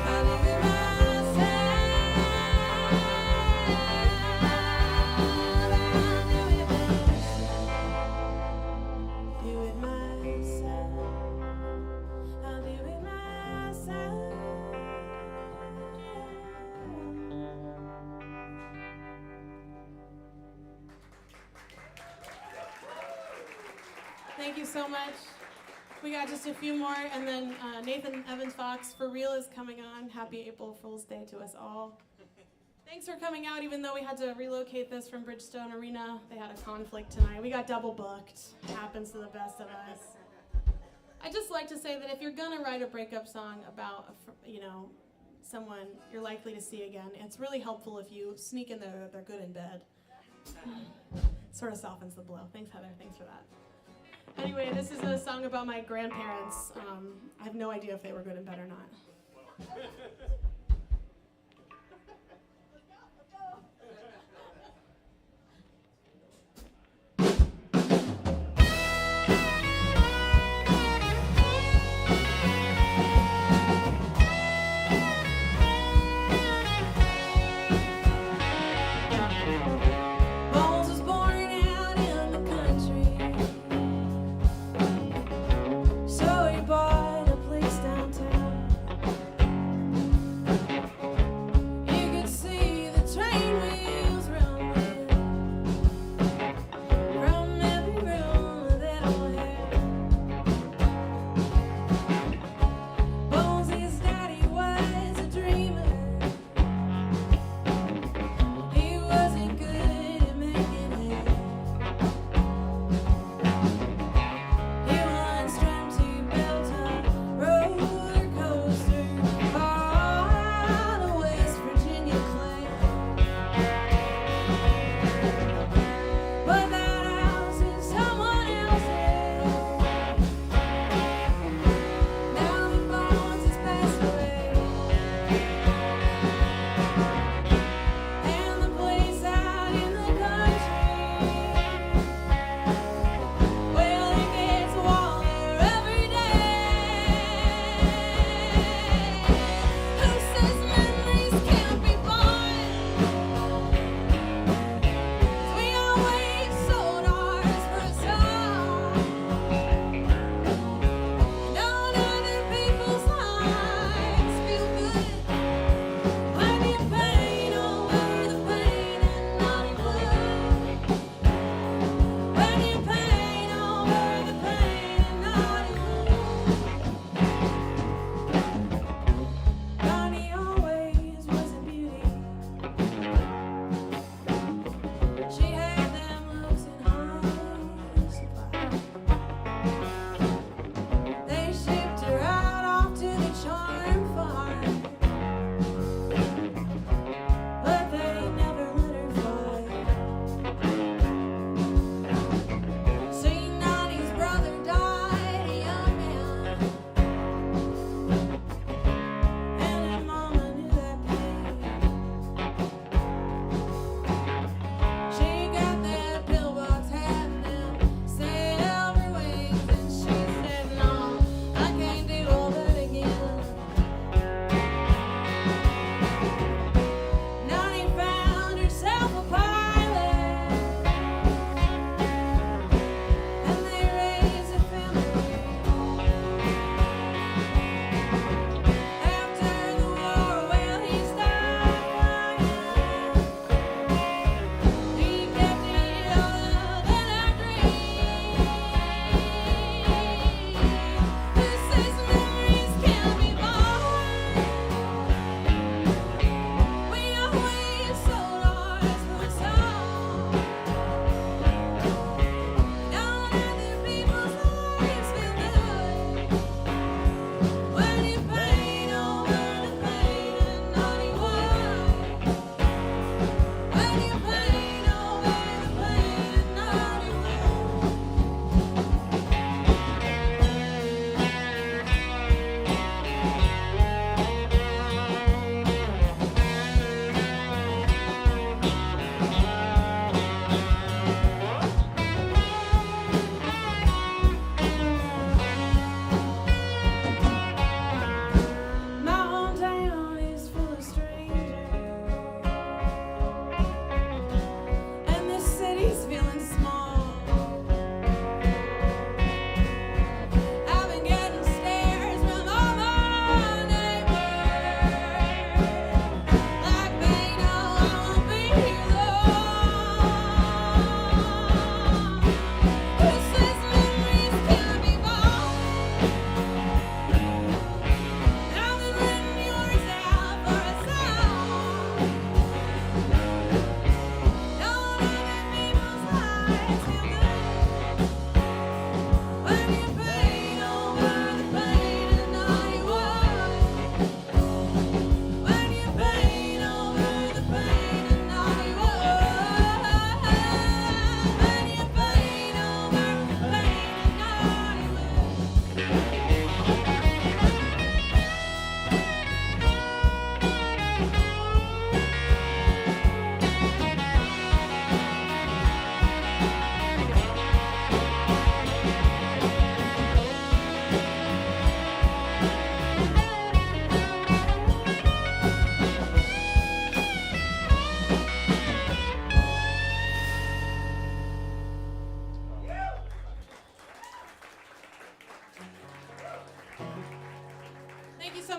I'll do it myself. Do it myself. I'll do it myself. Thank you so much. We got just a few more, and then Nathan Evans Fox for real is coming on. Happy April Fool's Day to us all. Thanks for coming out, even though we had to relocate this from Bridgestone Arena. They had a conflict tonight. We got double booked. It happens to the best of us. I just like to say that if you're gonna write a breakup song about, someone you're likely to see again, it's really helpful if you sneak in there that they're good in bed. Sort of softens the blow. Thanks, Heather. Thanks for that. Anyway, this is a song about my grandparents. I have no idea if they were good in bed or not. Bones was born out in the country, so he bought a place downtown. You could see the train wheels rumbling from every room that old had. Bones, his daddy was a dreamer. He wasn't good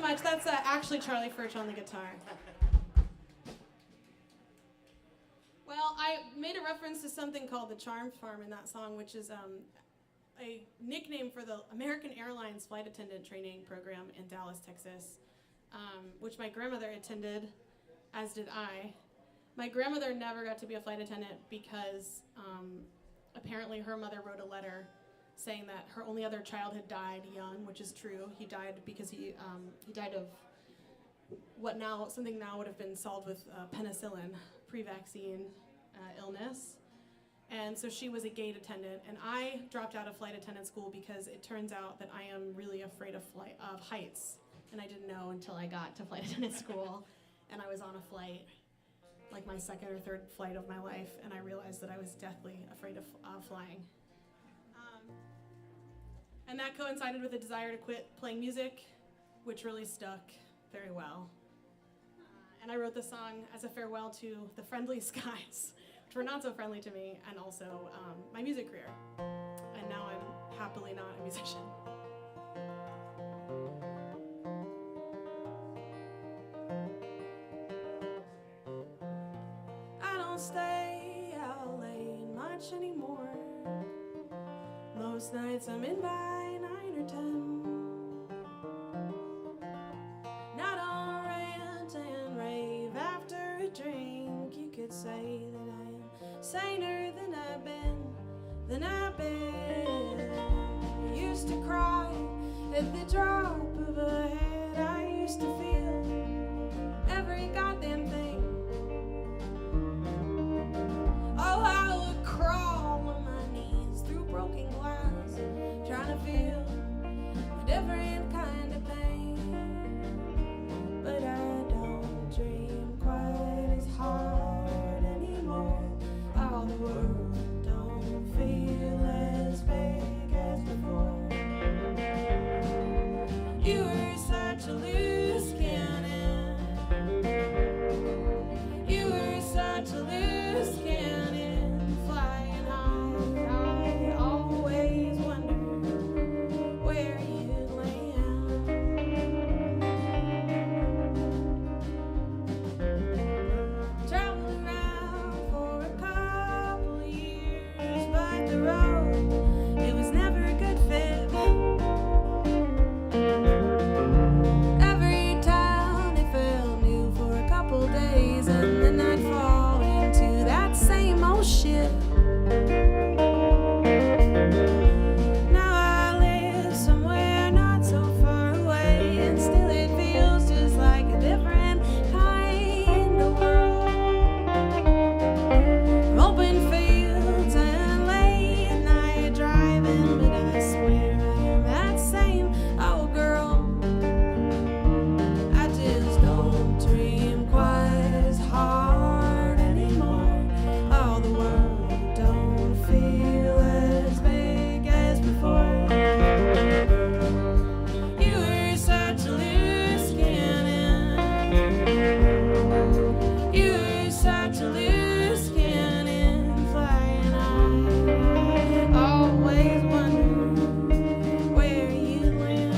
much. That's actually Charlie Furch on the guitar. Well, I made a reference to something called the Charm Farm in that song, which is a nickname for the American Airlines flight attendant training program in Dallas, Texas, which my grandmother attended, as did I. My grandmother never got to be a flight attendant because apparently her mother wrote a letter saying that her only other child had died young, which is true. He died because he died of something now would have been solved with penicillin, pre-vaccine illness. And so she was a gate attendant, and I dropped out of flight attendant school because it turns out that I am really afraid of heights, and I didn't know until I got to flight attendant school, and I was on a flight, like my second or third flight of my life, and I realized that I was deathly afraid of flying. And that coincided with a desire to quit playing music, which really stuck very well. And I wrote the song as a farewell to the friendly skies, which were not so friendly to me, and also my music career. And now I'm happily not a musician. I don't stay out late much anymore. Most nights I'm in by 9 or 10. Not on rant and rave after a drink. You could say that I am saner than I've been. I used to cry at the drop of a hat. I used to feel every goddamn thing. Oh, I would crawl on my knees through broken glass, trying to feel a different kind of pain. But I don't dream quite as hard anymore. All the world don't feel as big as before. You were such a loose cannon. You were such a loose cannon, flying high. I always wondered where you'd land. Traveled around for a couple years, but the road, it was never a good fit. Every town, it felt new for a couple days, and then I'd fall into that same old shit. Now I live somewhere not so far away, and still it feels just like a different kind of world. From open fields and late night driving, but I swear I am that same old girl. I just don't dream quite as hard anymore. All the world don't feel as big as before. You were such a loose cannon. You were such a loose cannon, flying high. I always wondered where you'd land.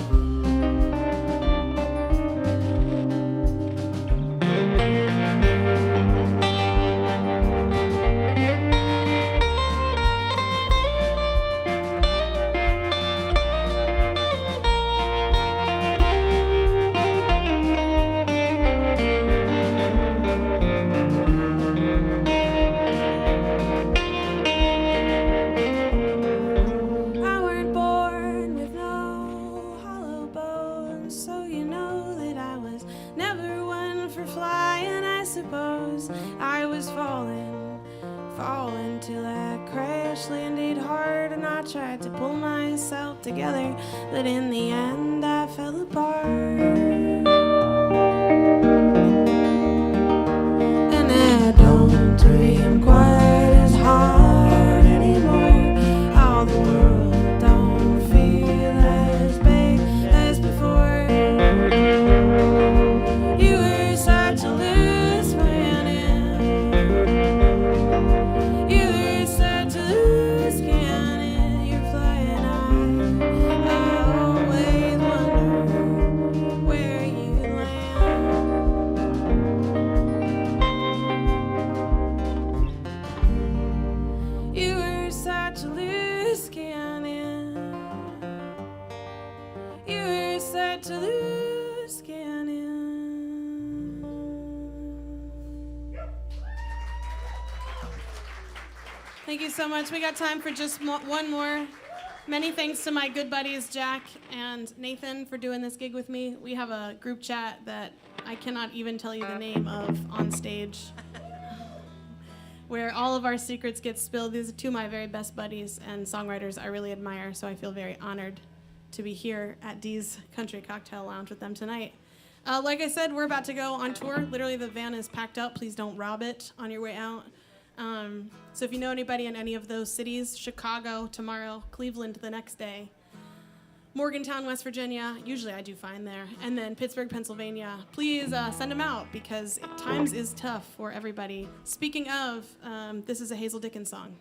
I weren't born with no hollow bones, so you know that I was never one for flying. I suppose I was falling till I crash landed hard, and I tried to pull myself together, but in the end I fell apart. And I don't dream quite as hard anymore. All the world don't feel as big as before. You were such a loose cannon. You were such a loose cannon. You're flying high. I always wonder where Thank you so much. We got time for just one more. Many thanks to my good buddies Jack and Nathan for doing this gig with me. We have a group chat that I cannot even tell you the name of on stage, where all of our secrets get spilled. These are two of my very best buddies and songwriters I really admire, so I feel very honored to be here at Dee's Country Cocktail Lounge with them tonight. Like I said, we're about to go on tour. Literally, the van is packed up. Please don't rob it on your way out. So if you know anybody in any of those cities, Chicago tomorrow, Cleveland the next day, Morgantown, West Virginia, usually I do fine there, and then Pittsburgh, Pennsylvania, please send them out because times is tough for everybody. Speaking of, this is a Hazel Dickens song.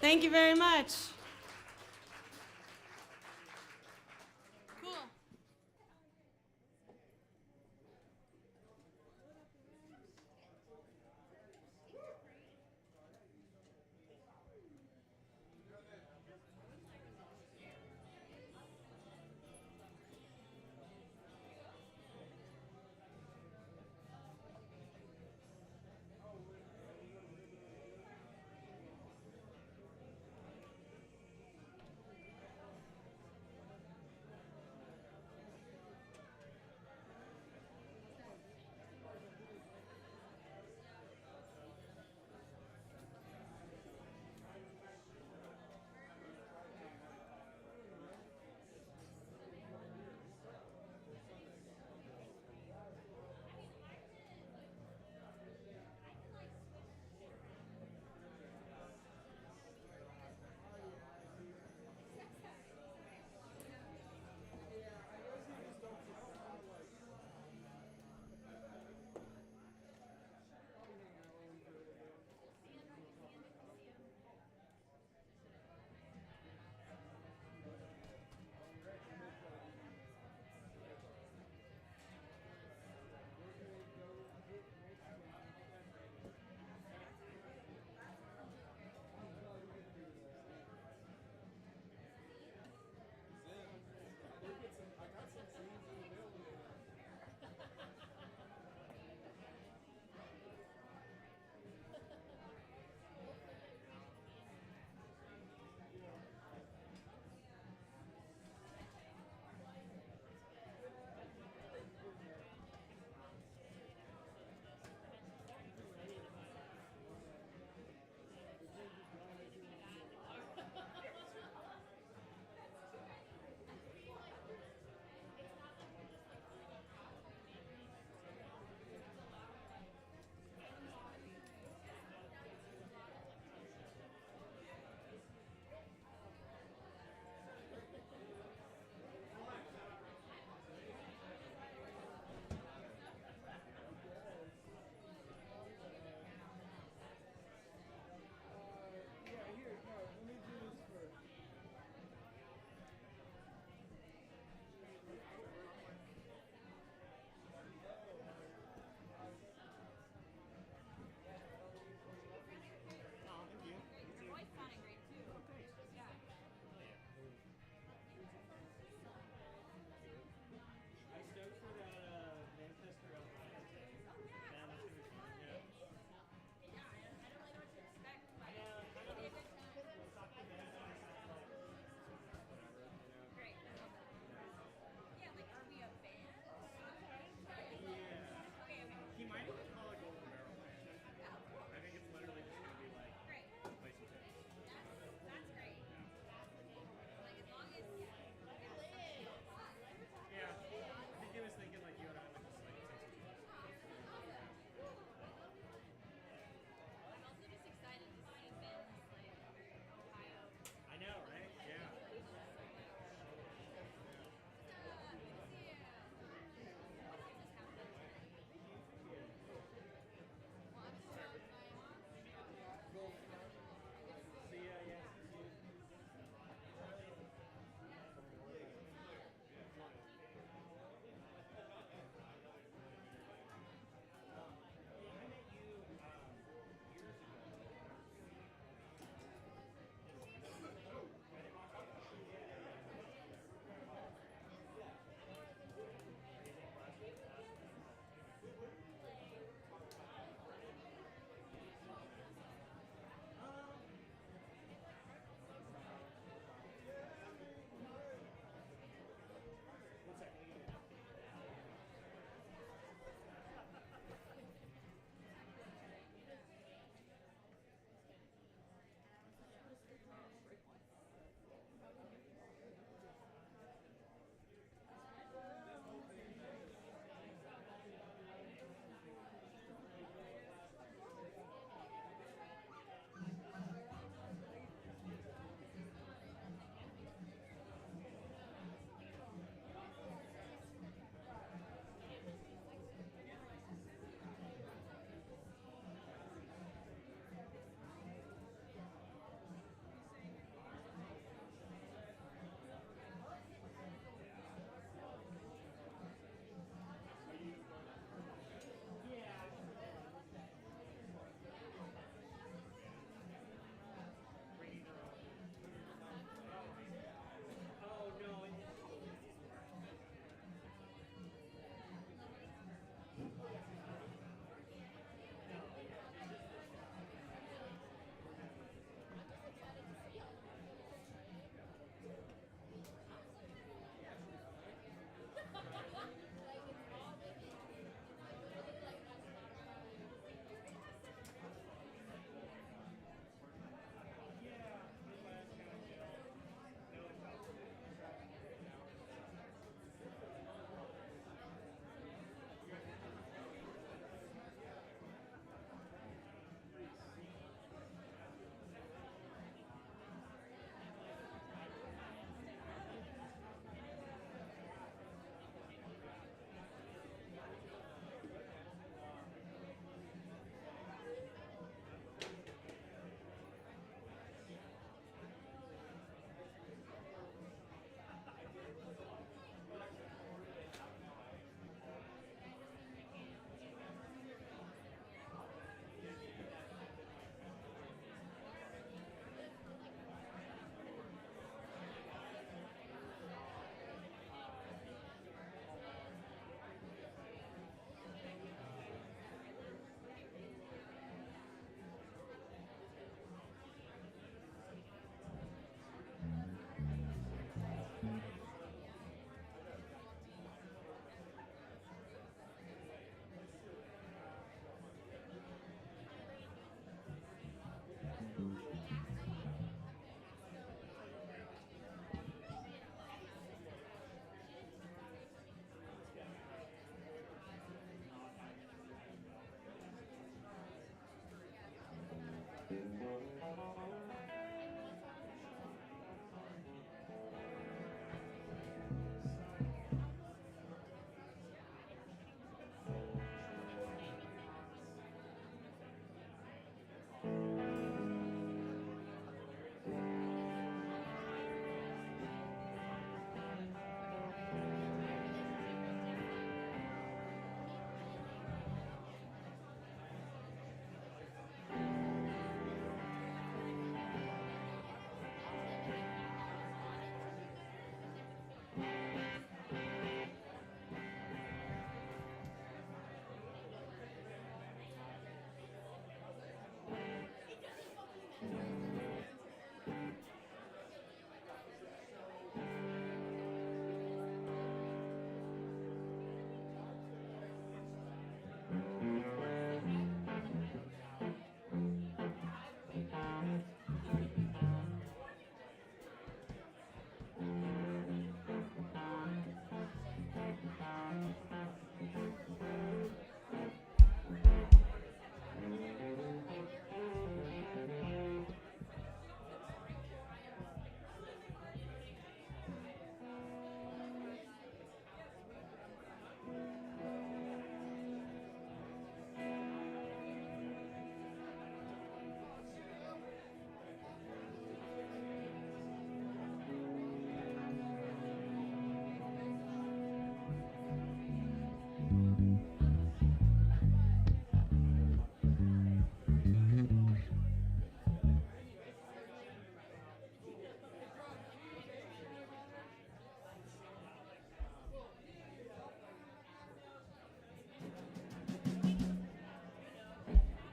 Thank you very much. Cool.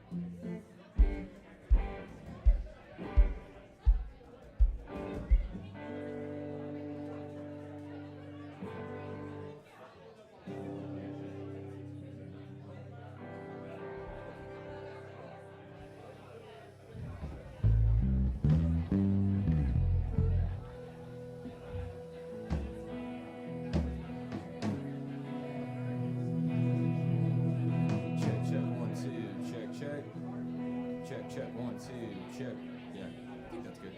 Check, check, 1, 2, check, check. Check, check, 1, 2, check. Yeah, I think that's good.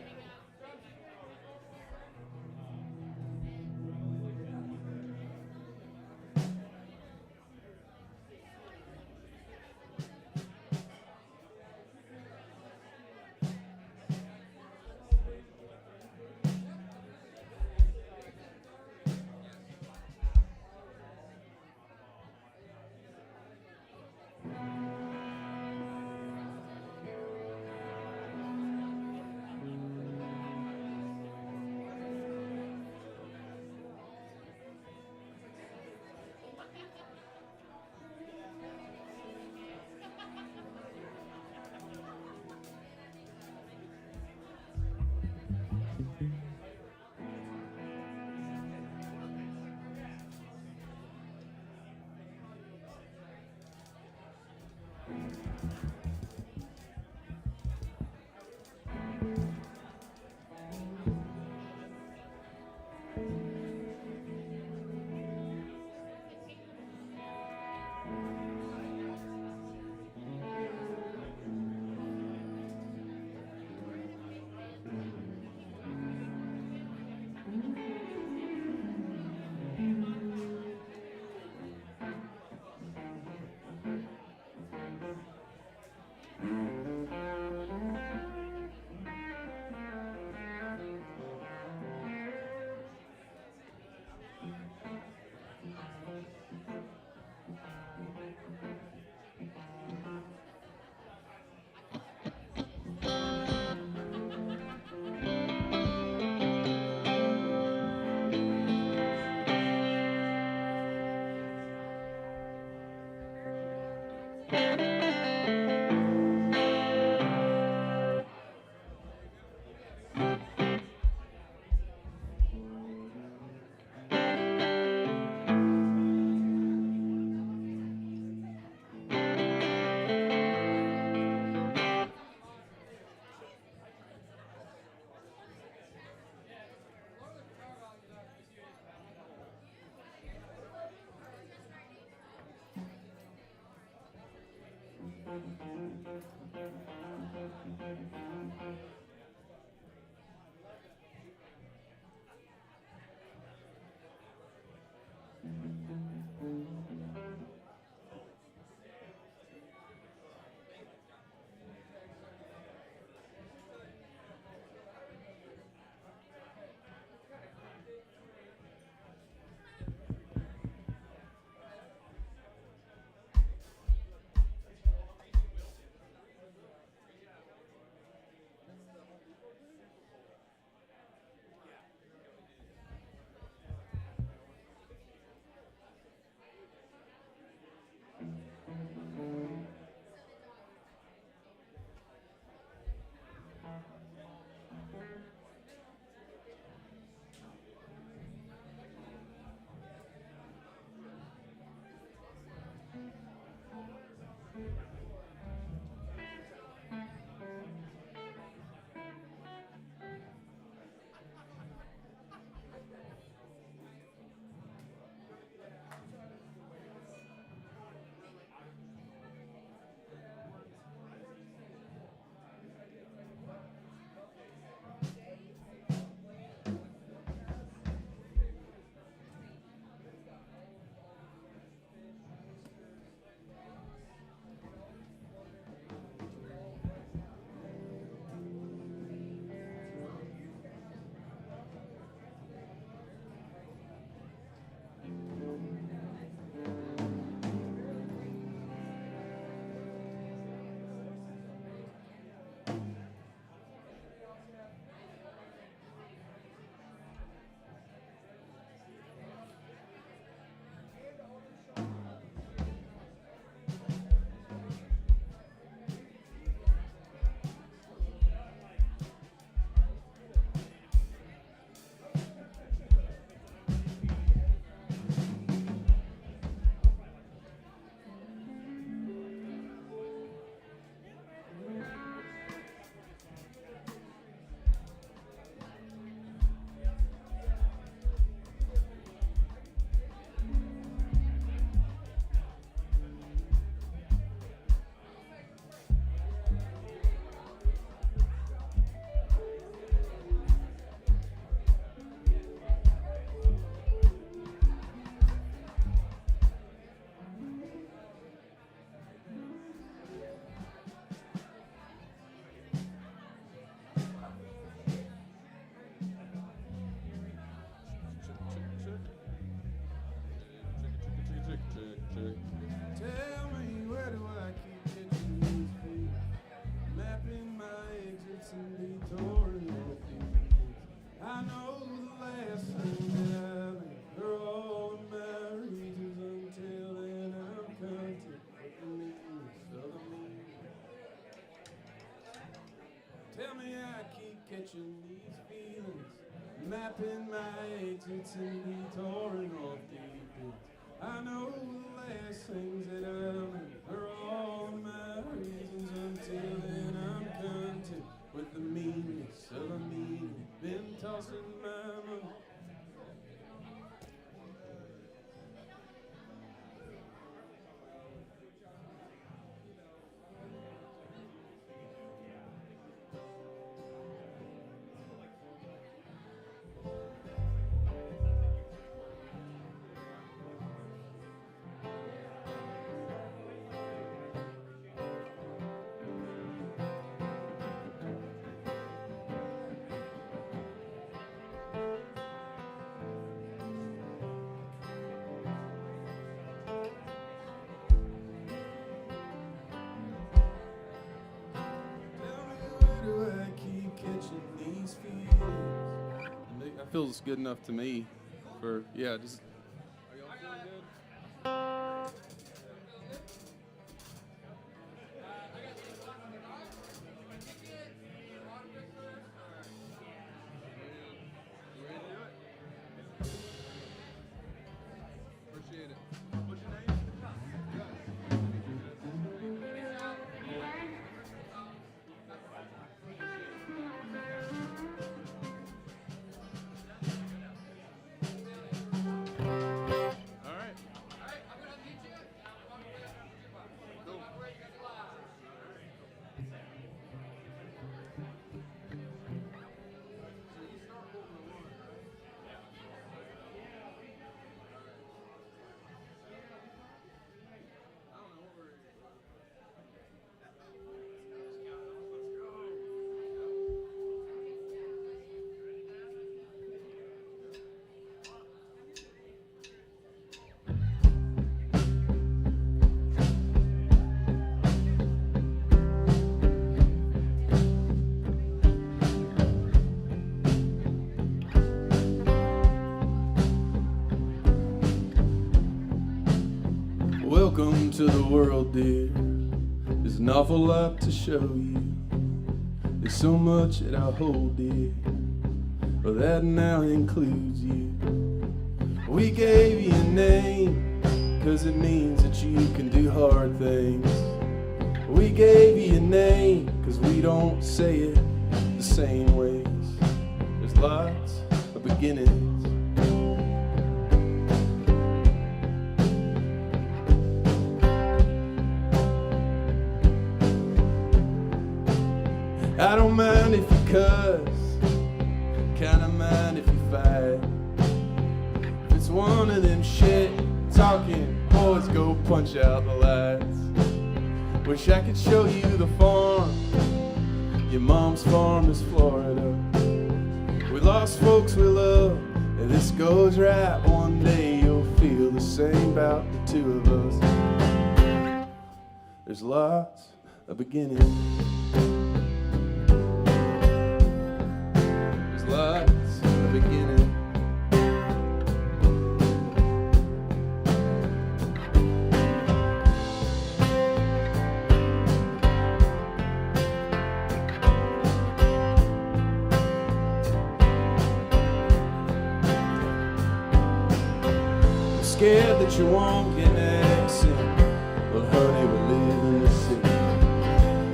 keep catching these feelings, mapping my exits and detouring off deep ends. I know the last things that I'm in are all my reasons. Until then I'm content with the meanness of a meaning. Been tossing my money. That feels good enough to me for, yeah, just. Are y'all feeling good? You ready to do it? Appreciate it. What's your name? Welcome to the world, dear. There's an awful lot to show you. There's so much that I hold, dear. Well, that now includes you. We gave you a name, 'cause it means that you can do hard things. We gave you a name, 'cause we don't say it the same ways. There's lots of beginnings. I don't mind if you cuss, kinda mind if you fight. If it's one of them shit talking, boys go punch out the lights. Wish I could show you the farm. Your mom's farm is Florida. We lost folks we love, and this goes right. One day you'll feel the same about the two of us. There's lots of beginnings. Lots of beginning. I'm scared that you won't get an accent. Well, honey, we live in the city.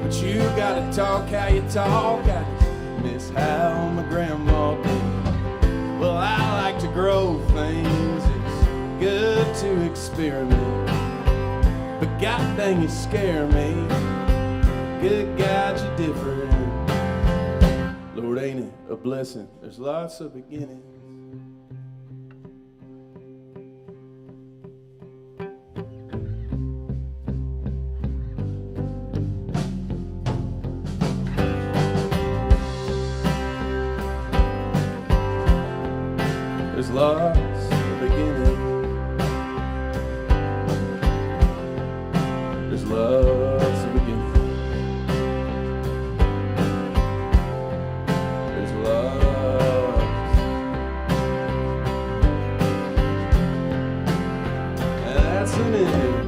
But you gotta talk how you talk. Miss how my grandma did. Well, I like to grow things. It's good to experiment. But god dang, you scare me. Good God, you're different. Lord, ain't it a blessing? There's lots of beginnings. There's lots of beginning. There's lots of beginning. There's lots. And that's an end.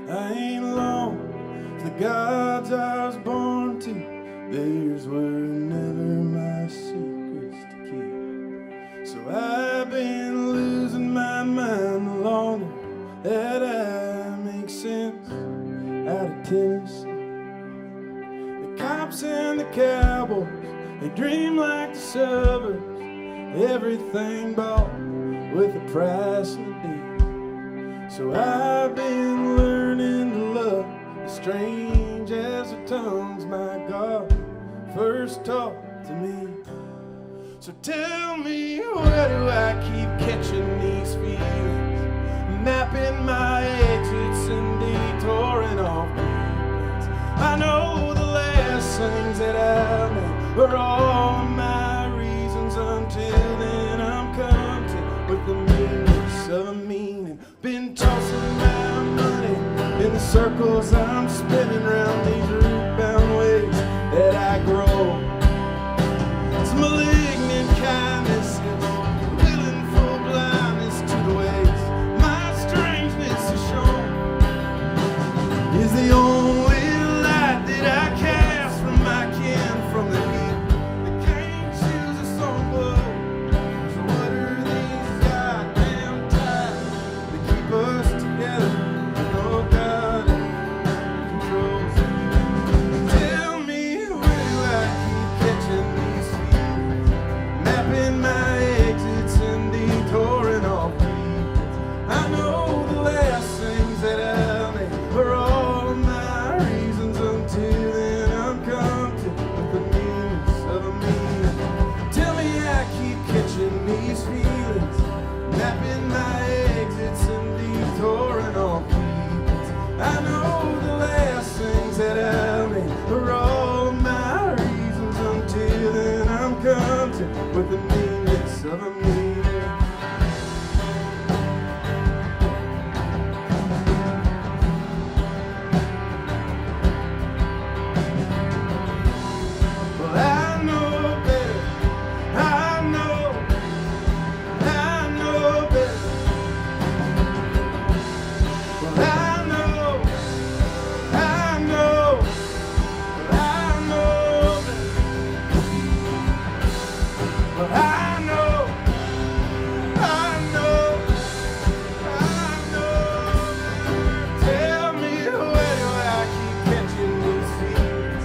I ain't long for the gods I was born to. Theirs were never my secrets to keep. So I've been losing my mind the longer that I make sense out of Tennessee. The cops and the cowboys, they dream like the suburbs. Everything bought with a price and a deal. So I've been learning to love as strange as the tongues my God first taught to me. So tell me, where do I keep catching these feelings? Mapping my exits and detouring off beats. I know the last things that I made were all my reasons. Until then I'm content with the meanness of a meaning. Been tossing my money in the circles I'm spinning round these root-bound ways that I grow. It's malignant kindness, it's willful blindness to the ways my strangeness is shown. Is the only light that I cast from my kin, from the heat that can't choose a song glow. So what are these goddamn ties that keep us together? Oh God controls. Tell me, where do I keep catching these feelings? Mapping my exits and detouring off beats. I know the last things that I made were all my reasons. Until then I'm content with the meanness of a meaning. Tell me I keep catching these feelings, mapping my exits and detouring off beats. I know the last things that I made were all my reasons. Until then I'm content with the meanness of a meaning. Well, I know better. I know better. Well, I know better. Well, I know better. Tell me, where do I keep catching these feelings?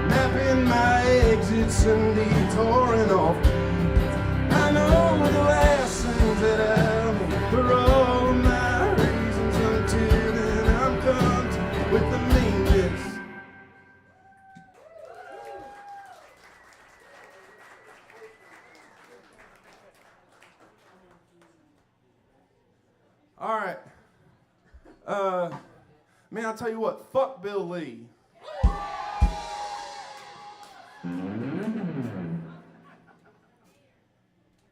Mapping my exits and detouring off beats. I know the last things that I made were all my reasons. Until then I'm content with the meanness. All right. Man, I'll tell you what, fuck Bill Lee.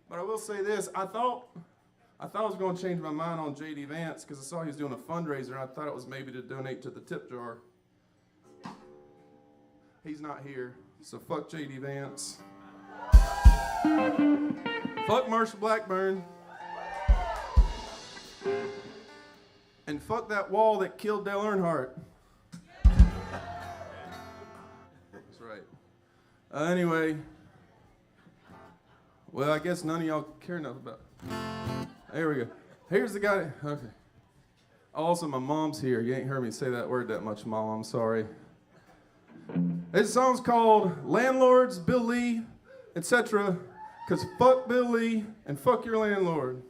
But I will say this, I thought I was going to change my mind on J.D. Vance because I saw he was doing a fundraiser and I thought it was maybe to donate to the tip jar. He's not here, so fuck J.D. Vance. Fuck Marshall Blackburn. And fuck that wall that killed Dale Earnhardt. That's right. Anyway, well, I guess none of y'all care enough about it. There we go. Here's the guy. Okay. Also, my mom's here. You ain't heard me say that word that much, Mom. I'm sorry. This song's called Landlords, Bill Lee, etc. Because fuck Bill Lee and fuck your landlord.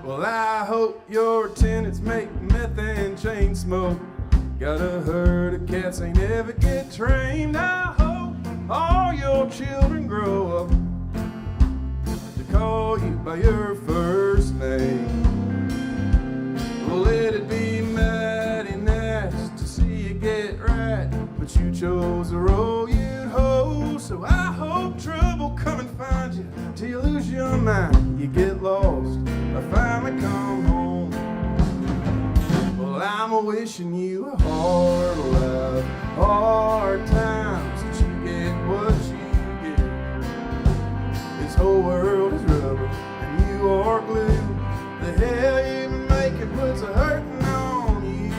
Well, I hope your tenants make meth and chain smoke. Got a herd of cats ain't ever get trained. I hope all your children grow up to call you by your first name. Well, it'd be mighty nice to see you get right, but but you chose the road you'd hold. So I hope trouble come and find you till you lose your mind. You get lost, I finally come home. Well, I'm wishing you a hard life, hard times, that you get what you get. This whole world is rubber and you are glue. The hell you make it puts a hurting on you.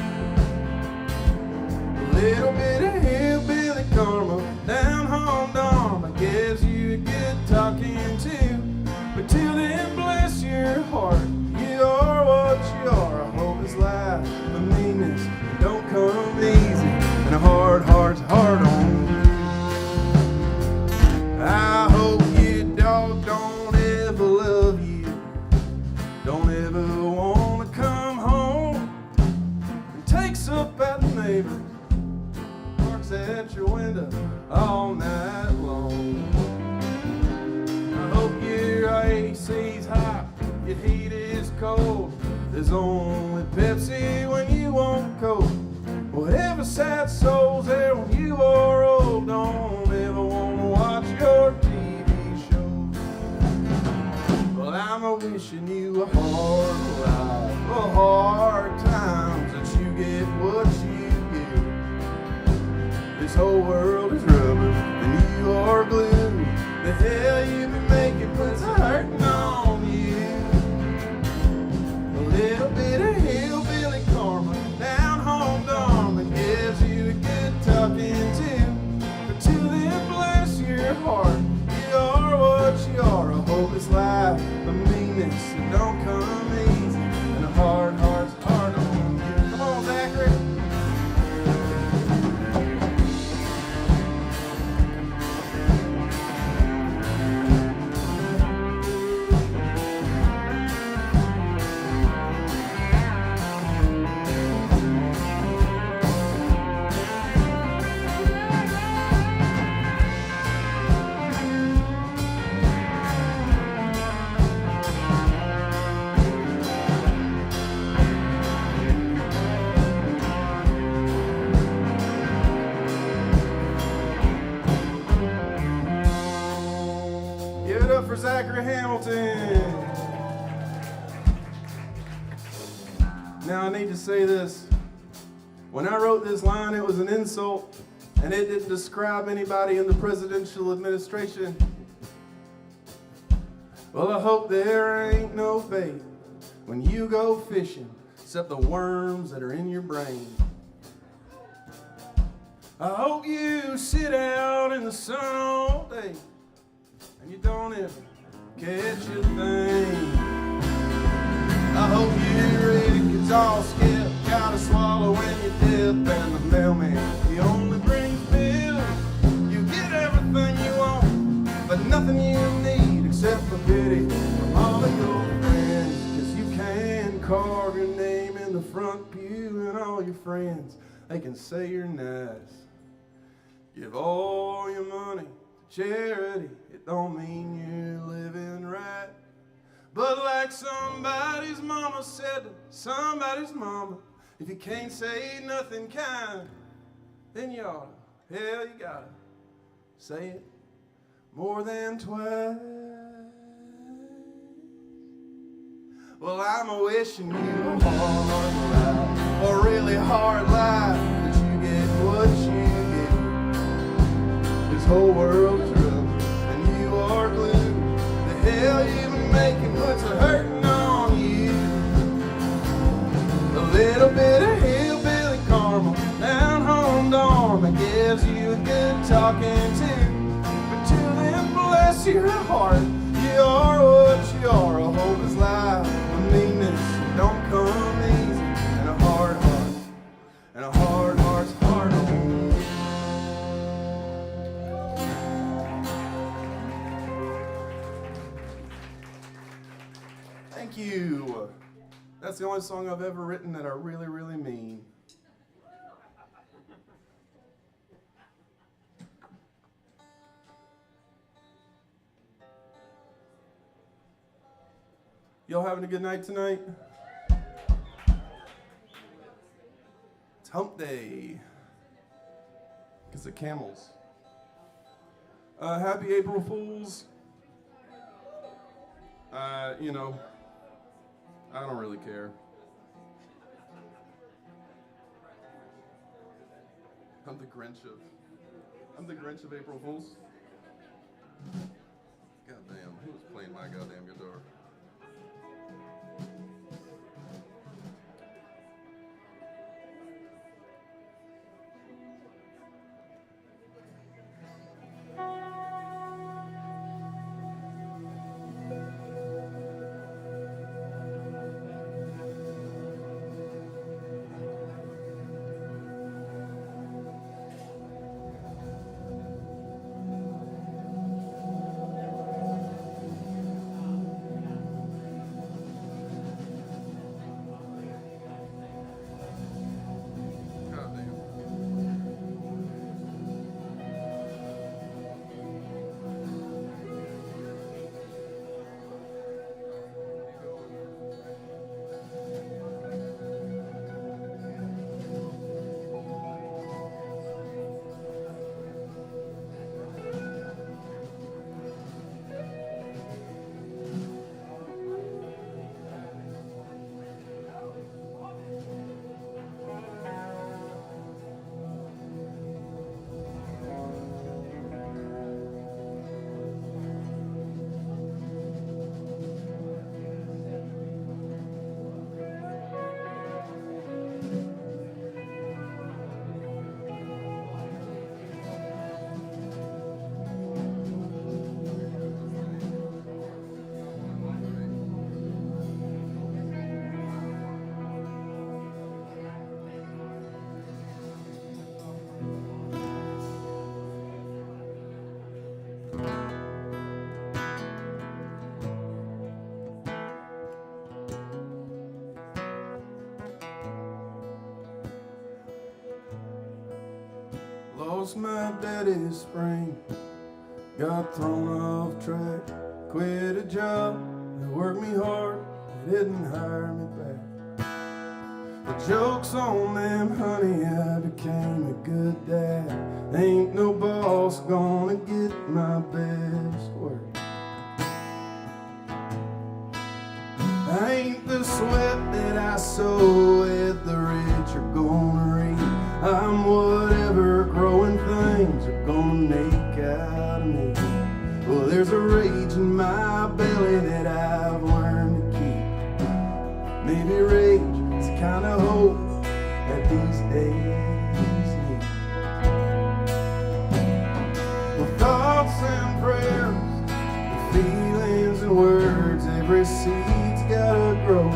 A little bit of hillbilly karma, down home dharma gives you a good talking to. But till then, bless your heart, you are what you are. I hope this life, the meanness, don't come easy, and a hard heart's hard on you. I hope your dog don't ever love you, don't ever want to come home, and takes up at the neighbor, parks at your window all night long. I hope your AC's hot, your heat is cold. There's only Pepsi when you want Coke. Whatever sad souls there when you are old, don't ever want to watch your TV shows. Well, I'm wishing you a hard life, a hard times, that you get what you get. This whole world is rubber and you are glue. The hell you be making puts a hurting on you. A little bit of hillbilly karma, down home dharma gives you a good talking to. But till then, bless your heart, you are what you are. I hope this life, the meanness, it don't come easy, and a hard heart's hard on you. Come on, Zachary. Give it up for Zachary Hamilton. Now I need to say this. When I wrote this line, it was an insult, and it didn't describe anybody in the presidential administration. Well, I hope there ain't no fate when you go fishing, except the worms that are in your brain. I hope you sit out in the sun all day and you don't ever catch a thing. I hope your rig gets all skipped, gotta swallow when you dip, and the mailman, he only brings bills. You get everything you want, but nothing you need except for pity from all of your friends. 'Cause you can carve your name in the front pew, and all your friends, they can say you're nice. Give all your money to charity, it don't mean you're living right. But like somebody's mama said to somebody's mama, if you can't say nothing kind, then you oughta, hell you gotta say it more than twice. Well, I'm wishing you a hard life, a really hard life, that you get what you get. This whole world is rubber and you are glue. The hell you been making puts a hurting on you. A little bit of hillbilly karma, down home dharma gives you a good talking to. But till then, bless your heart, you are what you are. I hope this life, the meanness, don't come easy, and a hard heart, and a hard heart's hard on you. Thank you. That's the only song I've ever written that I really, really mean. Y'all having a good night tonight? It's hump day. It's the Camels. Happy April Fools. You know, I don't really care. I'm the Grinch of April Fools. Goddamn, who was playing my goddamn guitar? Lost my daddy spring, got thrown off track, quit a job that worked me hard, it didn't hire me back. The joke's on them, honey, I became a good dad. Ain't no boss gonna get my best work. I ain't the sweat that I sow at the rich are gonna reap. I'm whatever growing things are gonna make out of me. Well, there's a rage in my belly that I've learned to keep. Maybe rage is the kind of hope that these days need. With thoughts and prayers, and feelings and words, every seed's gotta grow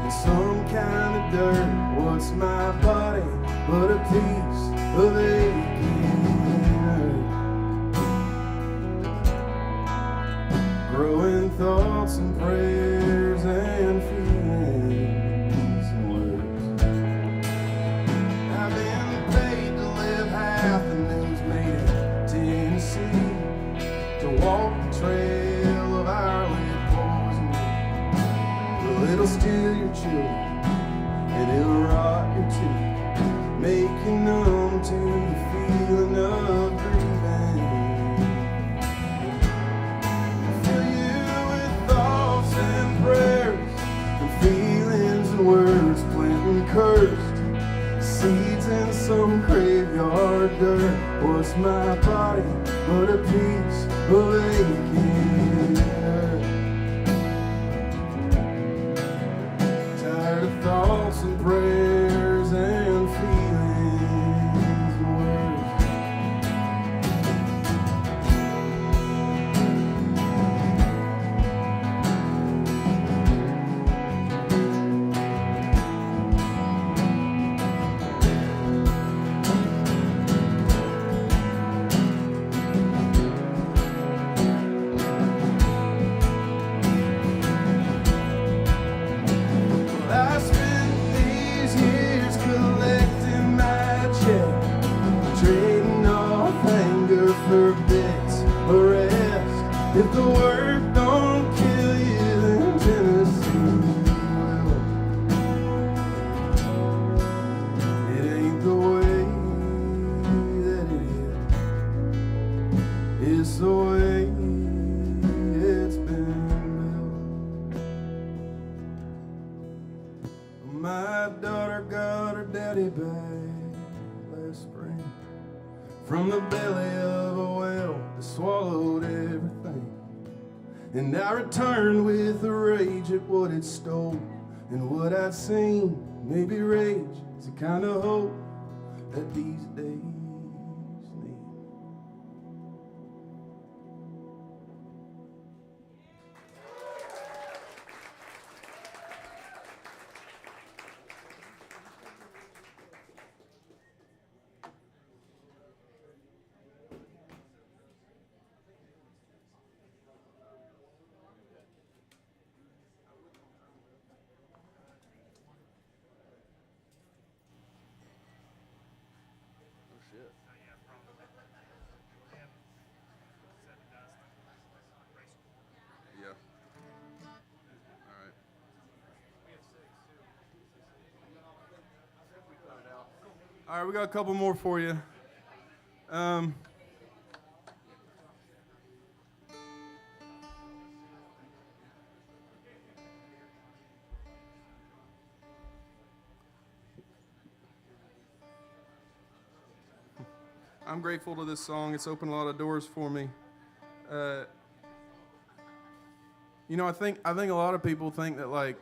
in some kind of dirt. What's my body but a piece of aching earth? Growing thoughts and prayers and feelings and words. I've been paid to live half the news made in Tennessee, to walk the trail of our lead poison. Well, it'll steal your children and it'll rot your teeth, make you numb to the feeling of grieving. Fill you with thoughts and prayers and feelings and words, planting cursed seeds in some graveyard dirt. What's my body but a piece of aching earth? Tired of thoughts and prayers and feelings and words. I spent these years collecting my check, trading off anger for bits of rest. If the work don't kill you, then Tennessee will. It ain't the way from the belly of a whale that swallowed everything. And I returned with a rage at what it stole, and what I'd seen. Maybe rage is the kind of hope that these days need. Yeah. All right. All right, we got a couple more for you. I'm grateful to this song. It's opened a lot of doors for me. You know, I think a lot of people think that, like,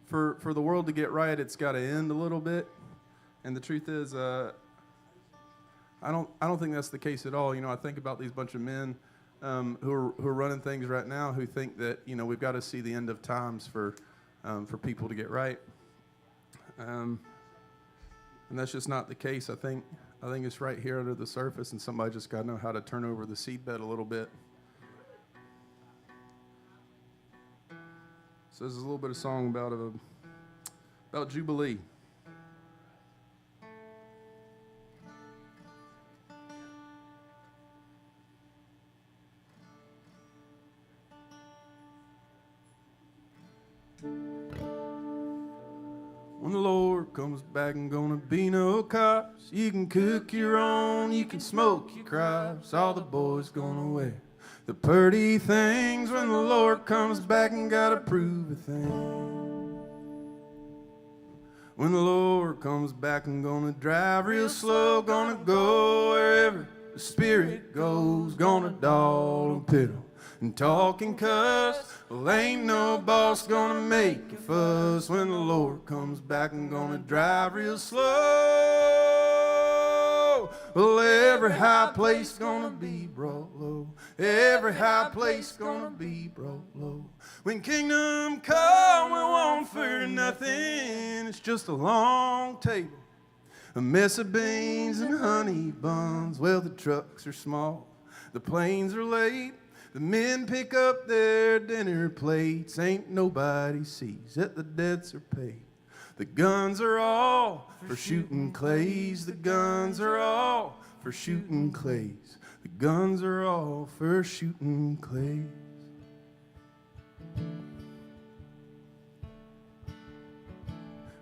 for the world to get right, it's got to end a little bit. And the truth is, I don't think that's the case at all. You know, I think about these bunch of men who are running things right now who think that, you know, we've got to see the end of times for people to get right. And that's just not the case. I think it's right here under the surface, and somebody just got to know how to turn over the seedbed a little bit. So this is a little bit of song about Jubilee. When the Lord comes back, ain't gonna be no cops. You can cook your own, you can smoke your crops. All the boys gonna wear the pretty things. When the Lord comes back, and gotta prove a thing. When the Lord comes back, I'm gonna drive real slow, gonna go wherever the Spirit goes, gonna dawdle and piddle and talk and cuss. Well, ain't no boss gonna make you fuss. When the Lord comes back, I'm gonna drive real slow. Well, every high place gonna be brought low. Every high place gonna be brought low. When kingdom come, we won't fear nothing. It's just a long table, a mess of beans and honey buns. Well, the trucks are small, the planes are late. The men pick up their dinner plates. Ain't nobody sees that the debts are paid. The guns are all for shooting clays. The guns are all for shooting clays. The guns are all for shooting clays.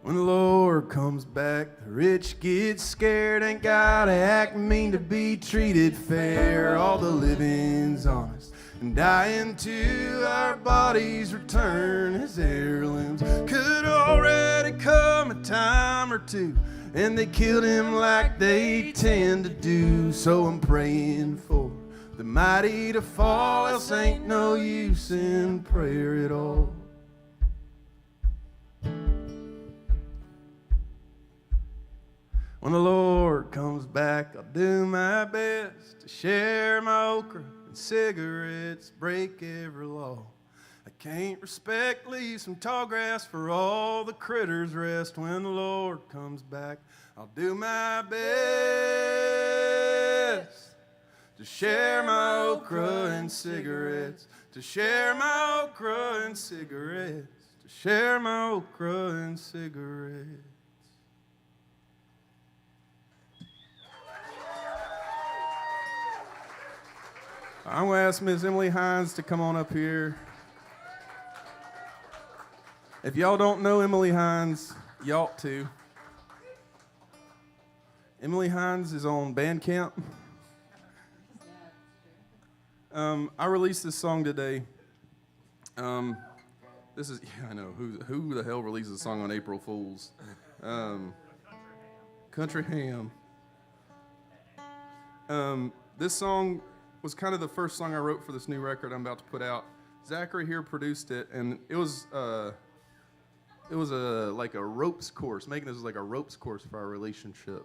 When the Lord comes back, the rich get scared. Ain't gotta act mean to be treated fair. All the living's honest and dying too. Our bodies return as heirlooms. Could already come a time or two, and they killed him like they tend to do. So I'm praying for the mighty to fall, else ain't no use in prayer at all. When the Lord comes back, I'll do my best to share my okra and cigarettes, break every law. I can't respect, leave some tall grass for all the critters rest. When the Lord comes back, I'll do my best to share my okra and cigarettes, to share my okra and cigarettes, to share my okra and cigarettes. I'm going to ask Ms. Emily Hines to come on up here. If y'all don't know Emily Hines, you ought to. Emily Hines is on Bandcamp. I released this song today. This is, yeah, I know, who the hell releases a song on April Fools? Country Ham. This song was kind of the first song I wrote for this new record I'm about to put out. Zachary here produced it, and it was like a ropes course. Making this was like a ropes course for our relationship.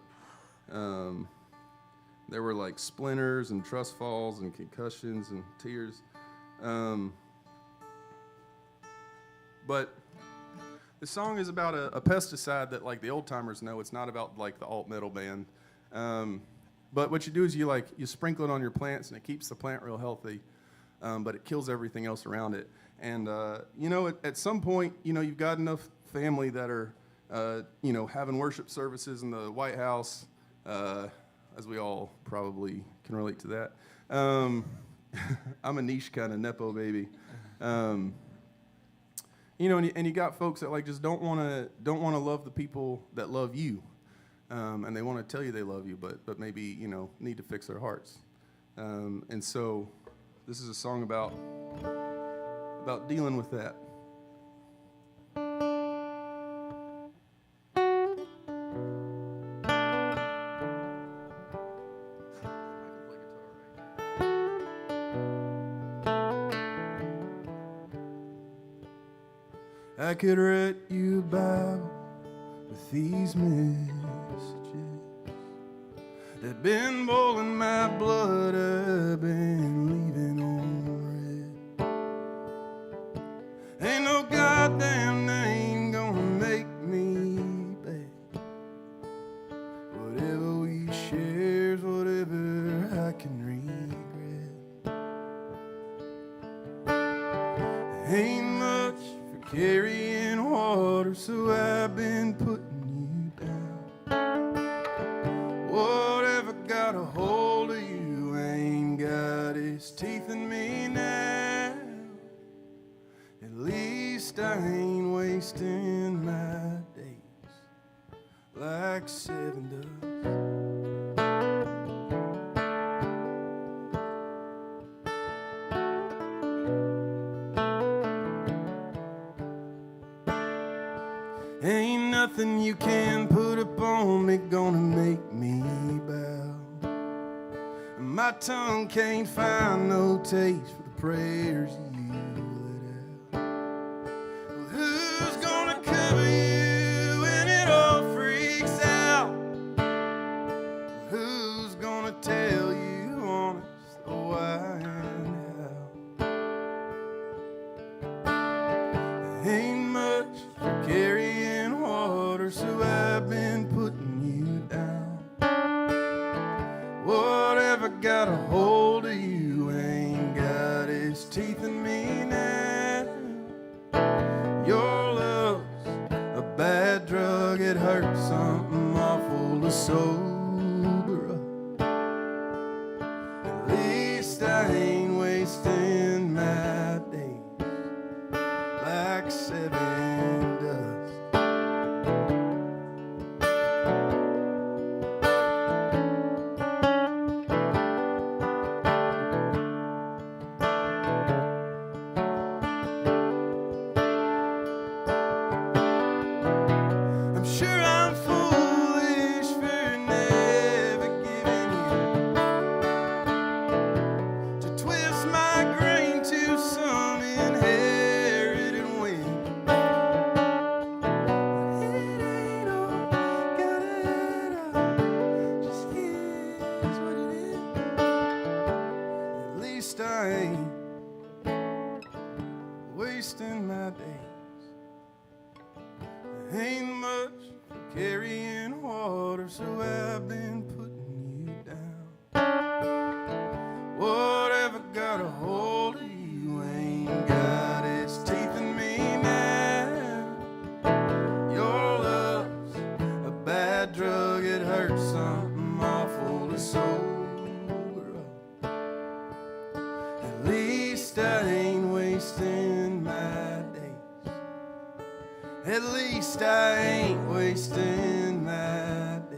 There were like splinters and trust falls and concussions and tears. But the song is about a pesticide that like the old timers know. It's not about like the alt metal band. But what you do is you sprinkle it on your plants and it keeps the plant real healthy. But it kills everything else around it. And at some point, you've got enough family that are having worship services in the White House, as we all probably can relate to that. I'm a niche kind of nepo baby. And you got folks that like just don't want to love the people that love you, and they want to tell you they love you, but maybe need to fix their hearts. And so, this is a song about dealing with that. I could write you a Bible with these messages that been boiling my blood. I've been leaving on red. Ain't no goddamn name gonna make me beg. Whatever we share's whatever I can regret. Ain't much for carrying water, so I've been putting you down. Whatever got a hold of you ain't got its teeth in me now. At least I ain't wasting my days like 7 does. Ain't nothing you can put upon me gonna make me bow. My tongue can't find no taste for the prayers you let out. Well, who's gonna cover you when it all freaks out? Who's gonna tell you honest the why and how? Ain't much for carrying water, so I've been putting you down. Whatever got a hold of you ain't got its teeth in me now. Your love's a bad drug, it hurts something awful to sober up. At least I ain't wasting my days like 7 does. I'm sure I'm foolish for never giving you to twist my grain to some inherited wind. But it ain't all got it all, just is what it is. At least I ain't wasting my days. Ain't much for carrying water, so I've been putting you down. Whatever got a hold of you ain't got its teeth in me now. Your love's a bad drug, it hurts something awful to sober up. At least I ain't wasting my days. At least I ain't wasting my days.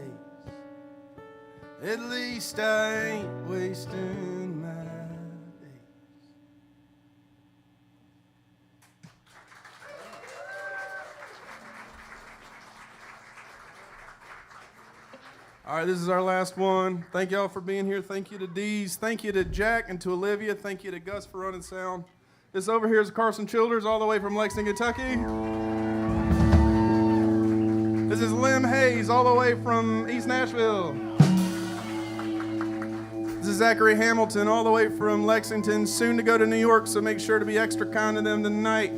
At least I ain't wasting my days. All right. right, this is our last one. Thank y'all for being here. Thank you to Deez. Thank you to Jack and to Olivia. Thank you to Gus for running sound. This over here is Carson Childers, all the way from Lexington, Kentucky. This is Lim Hayes, all the way from East Nashville. This is Zachary Hamilton, all the way from Lexington, soon to go to New York, so make sure to be extra kind to them tonight.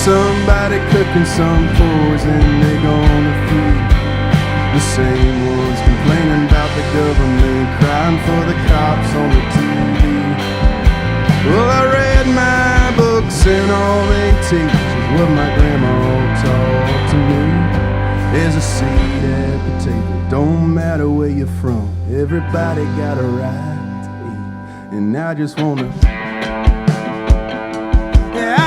Somebody cooking some poison they gonna feed. The same ones complaining about the government, crying for the cops on the TV. Well, I read my books and all they teach is what my grandma taught to me. There's a seat at the table, don't matter where you're from, everybody got a right to eat. And I just wanna, yeah,